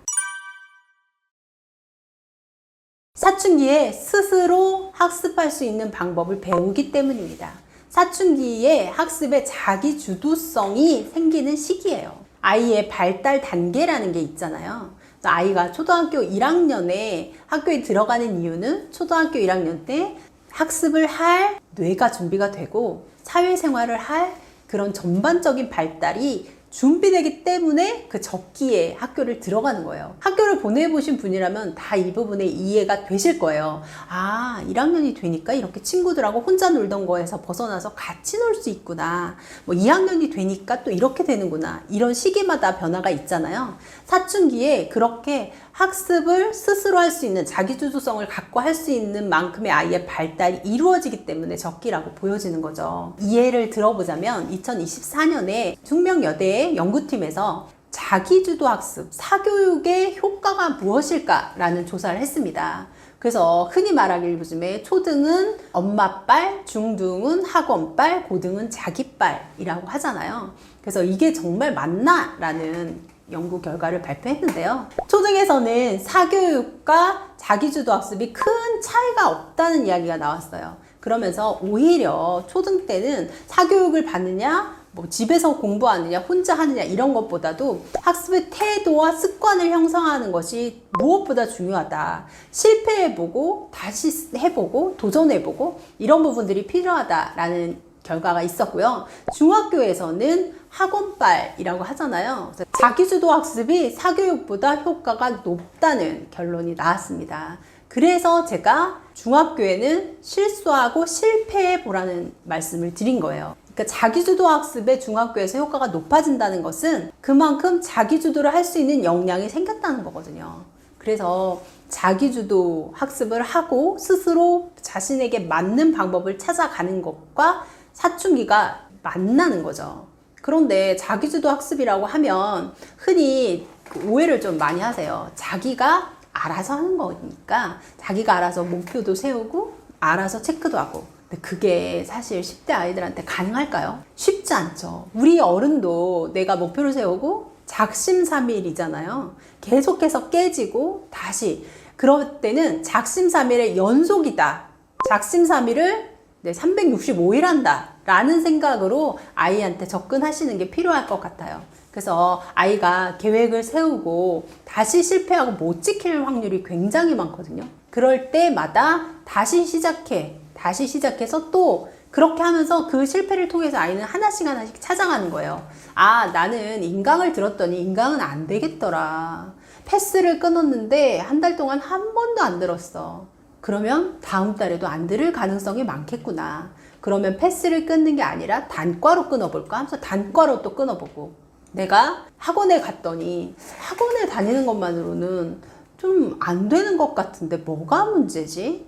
사춘기에 스스로 학습할 수 있는 방법을 배우기 때문입니다. 사춘기에 학습의 자기 주도성이 생기는 시기예요. 아이의 발달 단계라는 게 있잖아요. 아이가 초등학교 1학년에 학교에 들어가는 이유는 초등학교 1학년 때 학습을 할 뇌가 준비가 되고 사회생활을 할 그런 전반적인 발달이 준비되기 때문에 그 적기에 학교를 들어가는 거예요. 학교를 보내보신 분이라면 다 이 부분에 이해가 되실 거예요. 아, 1학년이 되니까 이렇게 친구들하고 혼자 놀던 거에서 벗어나서 같이 놀 수 있구나. 뭐 2학년이 되니까 또 이렇게 되는구나. 이런 시기마다 변화가 있잖아요. 사춘기에 그렇게 학습을 스스로 할 수 있는, 자기주도성을 갖고 할 수 있는 만큼의 아이의 발달이 이루어지기 때문에 적기라고 보여지는 거죠. 이해를 들어보자면 2024년에 숙명여대의 연구팀에서 자기주도 학습, 사교육의 효과가 무엇일까라는 조사를 했습니다. 그래서 흔히 말하길 요즘에 초등은 엄마빨, 중등은 학원빨, 고등은 자기빨이라고 하잖아요. 그래서 이게 정말 맞나? 라는 연구 결과를 발표했는데요. 초등에서는 사교육과 자기주도 학습이 큰 차이가 없다는 이야기가 나왔어요. 그러면서 오히려 초등 때는 사교육을 받느냐, 뭐 집에서 공부하느냐, 혼자 하느냐 이런 것보다도 학습의 태도와 습관을 형성하는 것이 무엇보다 중요하다. 실패해보고 다시 해보고 도전해보고 이런 부분들이 필요하다라는 결과가 있었고요. 중학교에서는 학원빨이라고 하잖아요. 자기주도 학습이 사교육보다 효과가 높다는 결론이 나왔습니다. 그래서 제가 중학교에는 실수하고 실패해 보라는 말씀을 드린 거예요. 그러니까 자기주도 학습의 중학교에서 효과가 높아진다는 것은 그만큼 자기주도를 할 수 있는 역량이 생겼다는 거거든요. 그래서 자기주도 학습을 하고 스스로 자신에게 맞는 방법을 찾아가는 것과 사춘기가 만나는 거죠. 그런데 자기주도 학습이라고 하면 흔히 오해를 좀 많이 하세요. 자기가 알아서 하는 거니까 자기가 알아서 목표도 세우고 알아서 체크도 하고. 근데 그게 사실 10대 아이들한테 가능할까요? 쉽지 않죠. 우리 어른도 내가 목표를 세우고 작심삼일이잖아요. 계속해서 깨지고 다시. 그럴 때는 작심삼일의 연속이다. 작심삼일을 365일 한다 라는 생각으로 아이한테 접근하시는 게 필요할 것 같아요. 그래서 아이가 계획을 세우고 다시 실패하고 못 지킬 확률이 굉장히 많거든요. 그럴 때마다 다시 시작해서 또 그렇게 하면서 그 실패를 통해서 아이는 하나씩 찾아가는 거예요. 아, 나는 인강을 들었더니 인강은 안 되겠더라. 패스를 끊었는데 한 달 동안 한 번도 안 들었어. 그러면 다음 달에도 안 들을 가능성이 많겠구나. 그러면 패스를 끊는 게 아니라 단과로 끊어볼까 하면서 단과로 또 끊어보고. 내가 학원에 갔더니 학원에 다니는 것만으로는 좀 안 되는 것 같은데 뭐가 문제지?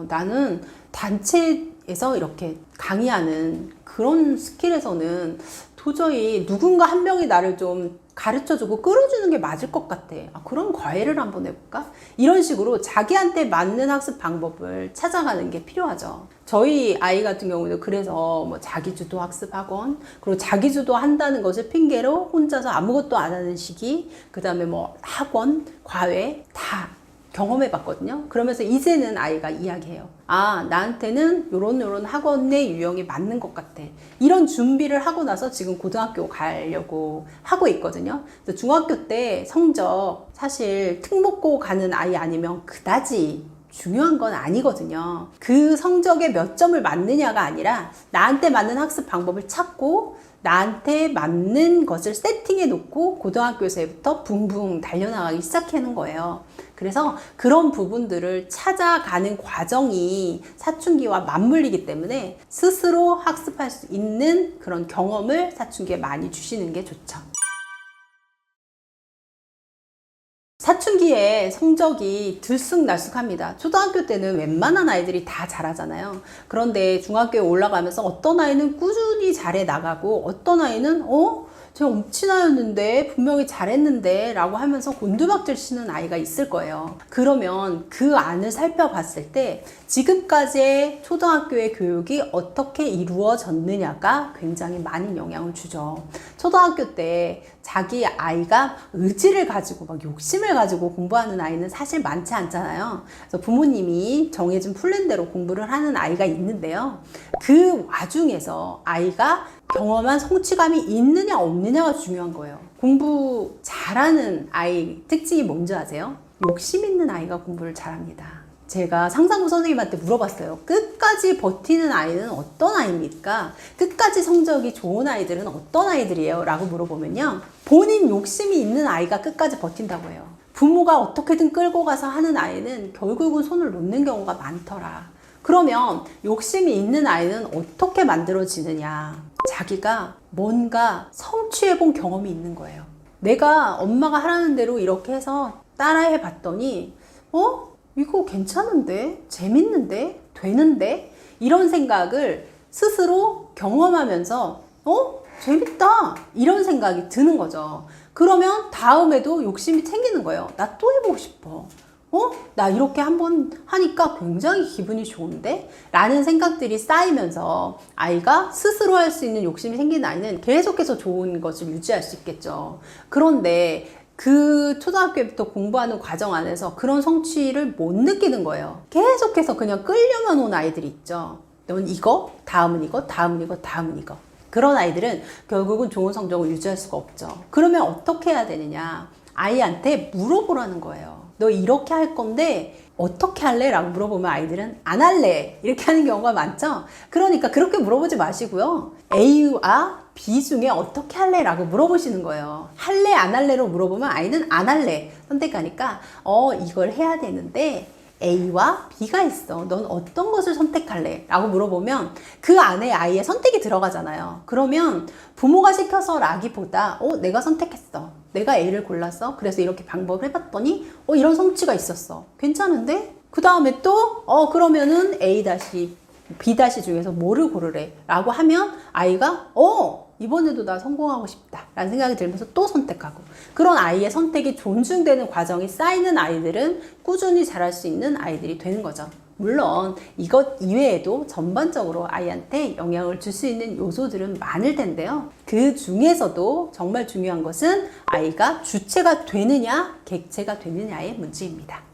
나는 단체에서 이렇게 강의하는 그런 스킬에서는 도저히 누군가 한 명이 나를 좀 가르쳐주고 끌어주는 게 맞을 것 같아. 그럼 과외를 한번 해볼까? 이런 식으로 자기한테 맞는 학습 방법을 찾아가는 게 필요하죠. 저희 아이 같은 경우는 그래서 뭐 자기주도 학습 학원, 그리고 자기주도 한다는 것을 핑계로 혼자서 아무것도 안 하는 시기, 그 다음에 뭐 학원, 과외 다 경험해 봤거든요. 그러면서 이제는 아이가 이야기해요. 아, 나한테는 요런 학원의 유형이 맞는 것 같아. 이런 준비를 하고 나서 지금 고등학교 가려고 하고 있거든요. 그래서 중학교 때 성적 사실 특목고 가는 아이 아니면 그다지 중요한 건 아니거든요. 그 성적에 몇 점을 맞느냐가 아니라 나한테 맞는 학습 방법을 찾고 나한테 맞는 것을 세팅해 놓고 고등학교에서부터 붕붕 달려나가기 시작하는 거예요. 그래서 그런 부분들을 찾아가는 과정이 사춘기와 맞물리기 때문에 스스로 학습할 수 있는 그런 경험을 사춘기에 많이 주시는 게 좋죠. 사춘기에 성적이 들쑥날쑥합니다. 초등학교 때는 웬만한 아이들이 다 잘하잖아요. 그런데 중학교에 올라가면서 어떤 아이는 꾸준히 잘해 나가고 어떤 아이는 쟤 엄친아였는데 분명히 잘했는데 라고 하면서 곤두박질 치는 아이가 있을 거예요. 그러면 그 안을 살펴봤을 때 지금까지의 초등학교의 교육이 어떻게 이루어졌느냐가 굉장히 많은 영향을 주죠. 초등학교 때 자기 아이가 의지를 가지고 막 욕심을 가지고 공부하는 아이는 사실 많지 않잖아요. 그래서 부모님이 정해진 플랜대로 공부를 하는 아이가 있는데요. 그 와중에서 아이가 경험한 성취감이 있느냐 없느냐가 중요한 거예요. 공부 잘하는 아이 특징이 뭔지 아세요? 욕심 있는 아이가 공부를 잘합니다. 제가 상상부 선생님한테 물어봤어요. 끝까지 끝까지 버티는 아이는 어떤 아이입니까? 끝까지 성적이 좋은 아이들은 어떤 아이들이에요? 라고 물어보면요, 본인 욕심이 있는 아이가 끝까지 버틴다고 해요. 부모가 어떻게든 끌고 가서 하는 아이는 결국은 손을 놓는 경우가 많더라. 그러면 욕심이 있는 아이는 어떻게 만들어지느냐? 자기가 뭔가 성취해 본 경험이 있는 거예요. 내가 엄마가 하라는 대로 이렇게 해서 따라해 봤더니 이거 괜찮은데? 재밌는데? 되는데? 이런 생각을 스스로 경험하면서 재밌다! 이런 생각이 드는 거죠. 그러면 다음에도 욕심이 생기는 거예요. 나 또 해보고 싶어. 나 이렇게 한번 하니까 굉장히 기분이 좋은데? 라는 생각들이 쌓이면서 아이가 스스로 할 수 있는 욕심이 생기는 아이는 계속해서 좋은 것을 유지할 수 있겠죠. 그런데 그 초등학교부터 공부하는 과정 안에서 그런 성취를 못 느끼는 거예요. 계속해서 그냥 끌려만 온 아이들이 있죠. 넌 이거, 다음은 이거, 다음은 이거, 다음은 이거. 그런 아이들은 결국은 좋은 성적을 유지할 수가 없죠. 그러면 어떻게 해야 되느냐? 아이한테 물어보라는 거예요. 너 이렇게 할 건데 어떻게 할래? 라고 물어보면 아이들은 안 할래 이렇게 하는 경우가 많죠. 그러니까 그렇게 물어보지 마시고요, A와 B 중에 어떻게 할래? 라고 물어보시는 거예요. 할래 안 할래로 물어보면 아이는 안 할래 선택하니까 이걸 해야 되는데 A와 B가 있어. 넌 어떤 것을 선택할래? 라고 물어보면 그 안에 아이의 선택이 들어가잖아요. 그러면 부모가 시켜서 라기보다 내가 선택했어. 내가 A를 골랐어. 그래서 이렇게 방법을 해봤더니 이런 성취가 있었어. 괜찮은데? 그 다음에 또 그러면은 A 다시 B 다시 중에서 뭐를 고르래? 라고 하면 아이가 이번에도 나 성공하고 싶다 라는 생각이 들면서 또 선택하고, 그런 아이의 선택이 존중되는 과정이 쌓이는 아이들은 꾸준히 잘할 수 있는 아이들이 되는 거죠. 물론 이것 이외에도 전반적으로 아이한테 영향을 줄 수 있는 요소들은 많을 텐데요, 그 중에서도 정말 중요한 것은 아이가 주체가 되느냐 객체가 되느냐의 문제입니다.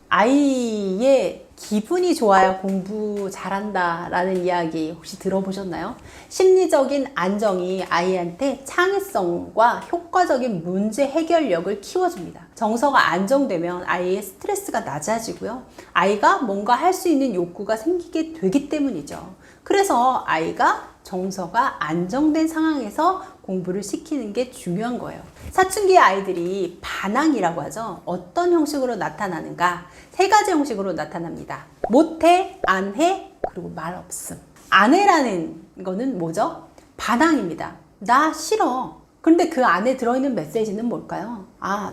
아이의 기분이 좋아야 공부 잘한다 라는 이야기 혹시 들어보셨나요? 심리적인 안정이 아이한테 창의성과 효과적인 문제 해결력을 키워줍니다. 정서가 안정되면 아이의 스트레스가 낮아지고요, 아이가 뭔가 할 수 있는 욕구가 생기게 되기 때문이죠. 그래서 아이가 정서가 안정된 상황에서 공부를 시키는 게 중요한 거예요. 사춘기 아이들이 반항이라고 하죠. 어떤 형식으로 나타나는가? 3가지 형식으로 나타납니다. 못해, 안 해, 그리고 말 없음. 안 해라는 거는 뭐죠? 반항입니다. 나 싫어. 근데 그 안에 들어있는 메시지는 뭘까요?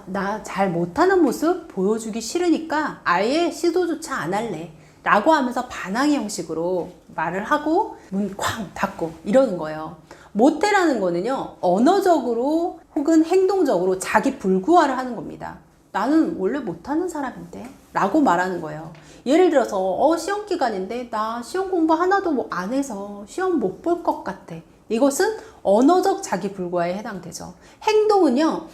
나 잘 못하는 모습 보여주기 싫으니까 아예 시도조차 안 할래 라고 하면서 반항의 형식으로 말을 하고 문 쾅 닫고 이러는 거예요. 못해라는 거는요, 언어적으로 혹은 행동적으로 자기 불구화를 하는 겁니다. 나는 원래 못하는 사람인데 라고 말하는 거예요. 예를 들어서 시험 기간인데 나 시험 공부 하나도 안 해서 시험 못 볼 것 같아. 이것은 언어적 자기 불구화에 해당되죠. 행동은요,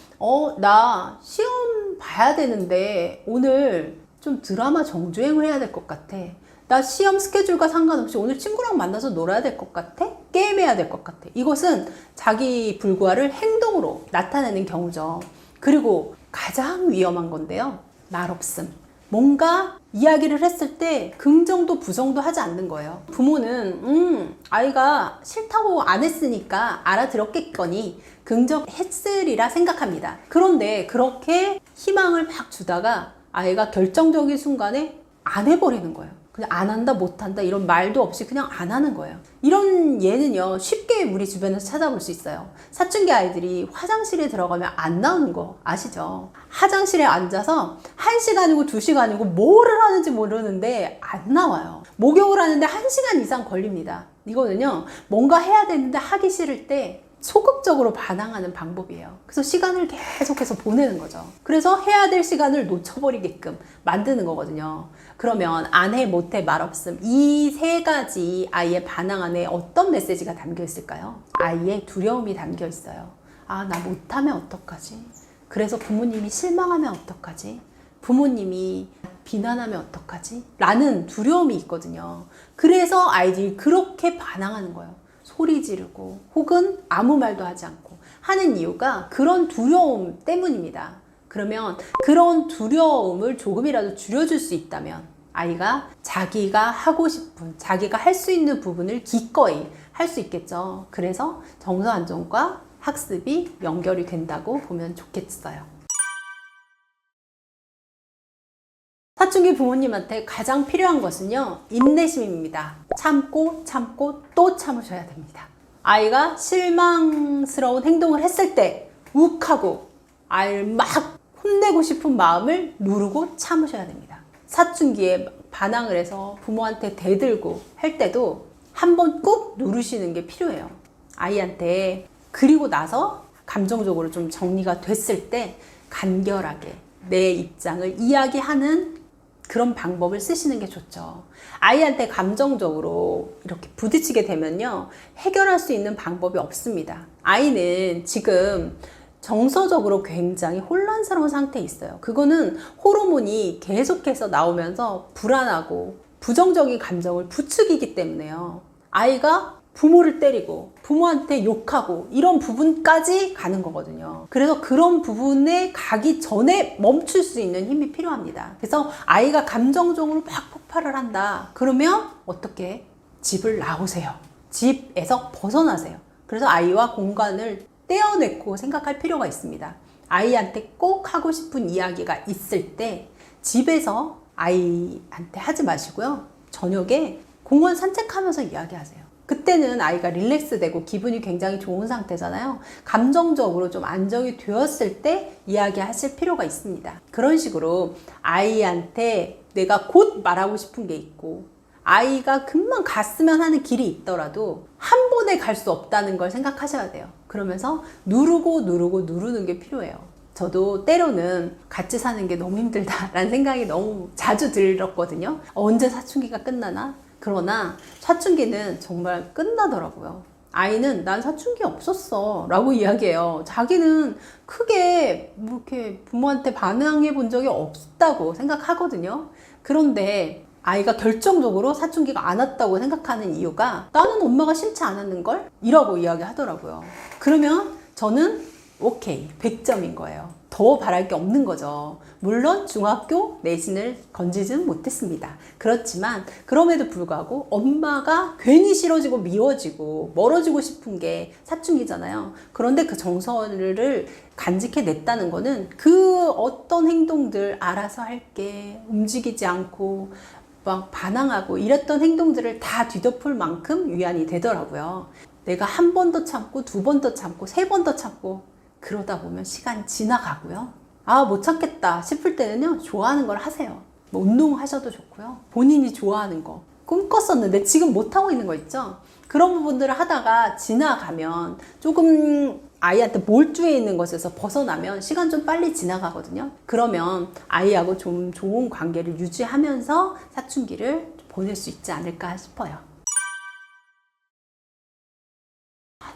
나 시험 봐야 되는데 오늘 좀 드라마 정주행을 해야 될 것 같아. 나 시험 스케줄과 상관없이 오늘 친구랑 만나서 놀아야 될 것 같아? 게임해야 될 것 같아. 이것은 자기 불구화를 행동으로 나타내는 경우죠. 그리고 가장 위험한 건데요, 말없음. 뭔가 이야기를 했을 때 긍정도 부정도 하지 않는 거예요. 부모는 아이가 싫다고 안 했으니까 알아들었겠거니 긍정했으리라 생각합니다. 그런데 그렇게 희망을 막 주다가 아이가 결정적인 순간에 안 해버리는 거예요. 그냥 안 한다, 못 한다 이런 말도 없이 그냥 안 하는 거예요. 이런 예는요, 쉽게 우리 주변에서 찾아볼 수 있어요. 사춘기 아이들이 화장실에 들어가면 안 나오는 거 아시죠? 화장실에 앉아서 1시간이고 2시간이고 뭐를 하는지 모르는데 안 나와요. 목욕을 하는데 1시간 이상 걸립니다. 이거는요, 뭔가 해야 되는데 하기 싫을 때 소극적으로 반항하는 방법이에요. 그래서 시간을 계속해서 보내는 거죠. 그래서 해야 될 시간을 놓쳐버리게끔 만드는 거거든요. 그러면 안 해, 못 해, 말 없음, 이 3가지 아이의 반항 안에 어떤 메시지가 담겨 있을까요? 아이의 두려움이 담겨 있어요. 나 못하면 어떡하지? 그래서 부모님이 실망하면 어떡하지? 부모님이 비난하면 어떡하지? 라는 두려움이 있거든요. 그래서 아이들이 그렇게 반항하는 거예요. 소리 지르고 혹은 아무 말도 하지 않고 하는 이유가 그런 두려움 때문입니다. 그러면 그런 두려움을 조금이라도 줄여줄 수 있다면 아이가 자기가 하고 싶은, 자기가 할 수 있는 부분을 기꺼이 할 수 있겠죠. 그래서 정서 안정과 학습이 연결이 된다고 보면 좋겠어요. 사춘기 부모님한테 가장 필요한 것은요, 인내심입니다. 참고 참고 또 참으셔야 됩니다. 아이가 실망스러운 행동을 했을 때 욱하고 아이를 막 혼내고 싶은 마음을 누르고 참으셔야 됩니다. 사춘기에 반항을 해서 부모한테 대들고 할 때도 한번 꾹 누르시는 게 필요해요. 아이한테. 그리고 나서 감정적으로 좀 정리가 됐을 때 간결하게 내 입장을 이야기하는 그런 방법을 쓰시는 게 좋죠. 아이한테 감정적으로 이렇게 부딪히게 되면요, 해결할 수 있는 방법이 없습니다. 아이는 지금 정서적으로 굉장히 혼란스러운 상태에 있어요. 그거는 호르몬이 계속해서 나오면서 불안하고 부정적인 감정을 부추기기 때문에요. 아이가 부모를 때리고 부모한테 욕하고 이런 부분까지 가는 거거든요. 그래서 그런 부분에 가기 전에 멈출 수 있는 힘이 필요합니다. 그래서 아이가 감정적으로 막 폭발을 한다. 그러면 어떻게? 집을 나오세요. 집에서 벗어나세요. 그래서 아이와 공간을 떼어내고 생각할 필요가 있습니다. 아이한테 꼭 하고 싶은 이야기가 있을 때 집에서 아이한테 하지 마시고요. 저녁에 공원 산책하면서 이야기하세요. 그때는 아이가 릴렉스 되고 기분이 굉장히 좋은 상태잖아요. 감정적으로 좀 안정이 되었을 때 이야기하실 필요가 있습니다. 그런 식으로 아이한테 내가 곧 말하고 싶은 게 있고 아이가 금방 갔으면 하는 길이 있더라도 한 번에 갈 수 없다는 걸 생각하셔야 돼요. 그러면서 누르는 게 필요해요. 저도 때로는 같이 사는 게 너무 힘들다라는 생각이 너무 자주 들었거든요. 언제 사춘기가 끝나나? 그러나 사춘기는 정말 끝나더라고요. 아이는 난 사춘기 없었어 라고 이야기해요. 자기는 크게 뭐 이렇게 부모한테 반항해 본 적이 없다고 생각하거든요. 그런데 아이가 결정적으로 사춘기가 안 왔다고 생각하는 이유가 나는 엄마가 싫지 않았는걸? 이라고 이야기하더라고요. 그러면 저는 오케이, 100점인 거예요. 더 바랄 게 없는 거죠. 물론 중학교 내신을 건지지는 못했습니다. 그렇지만 그럼에도 불구하고 엄마가 괜히 싫어지고 미워지고 멀어지고 싶은 게 사춘기잖아요. 그런데 그 정서를 간직해냈다는 거는 그 어떤 행동들 알아서 할게, 움직이지 않고 막 반항하고 이랬던 행동들을 다 뒤덮을 만큼 위안이 되더라고요. 내가 한 번 더 참고 두 번 더 참고 세 번 더 참고 그러다 보면 시간이 지나가고요. 아, 못 참겠다 싶을 때는요, 좋아하는 걸 하세요. 뭐 운동하셔도 좋고요. 본인이 좋아하는 거. 꿈꿨었는데 지금 못하고 있는 거 있죠? 그런 부분들을 하다가 지나가면 조금 아이한테 몰두해 있는 것에서 벗어나면 시간 좀 빨리 지나가거든요. 그러면 아이하고 좀 좋은 관계를 유지하면서 사춘기를 보낼 수 있지 않을까 싶어요.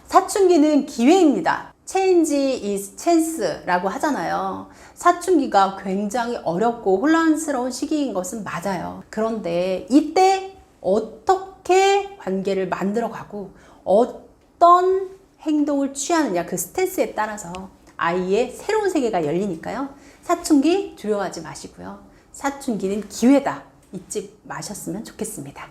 사춘기는 기회입니다. Change is chance라고 하잖아요. 사춘기가 굉장히 어렵고 혼란스러운 시기인 것은 맞아요. 그런데 이때 어떻게 관계를 만들어가고 어떤 행동을 취하느냐, 그 스탠스에 따라서 아이의 새로운 세계가 열리니까요. 사춘기 두려워하지 마시고요. 사춘기는 기회다. 잊지 마셨으면 좋겠습니다.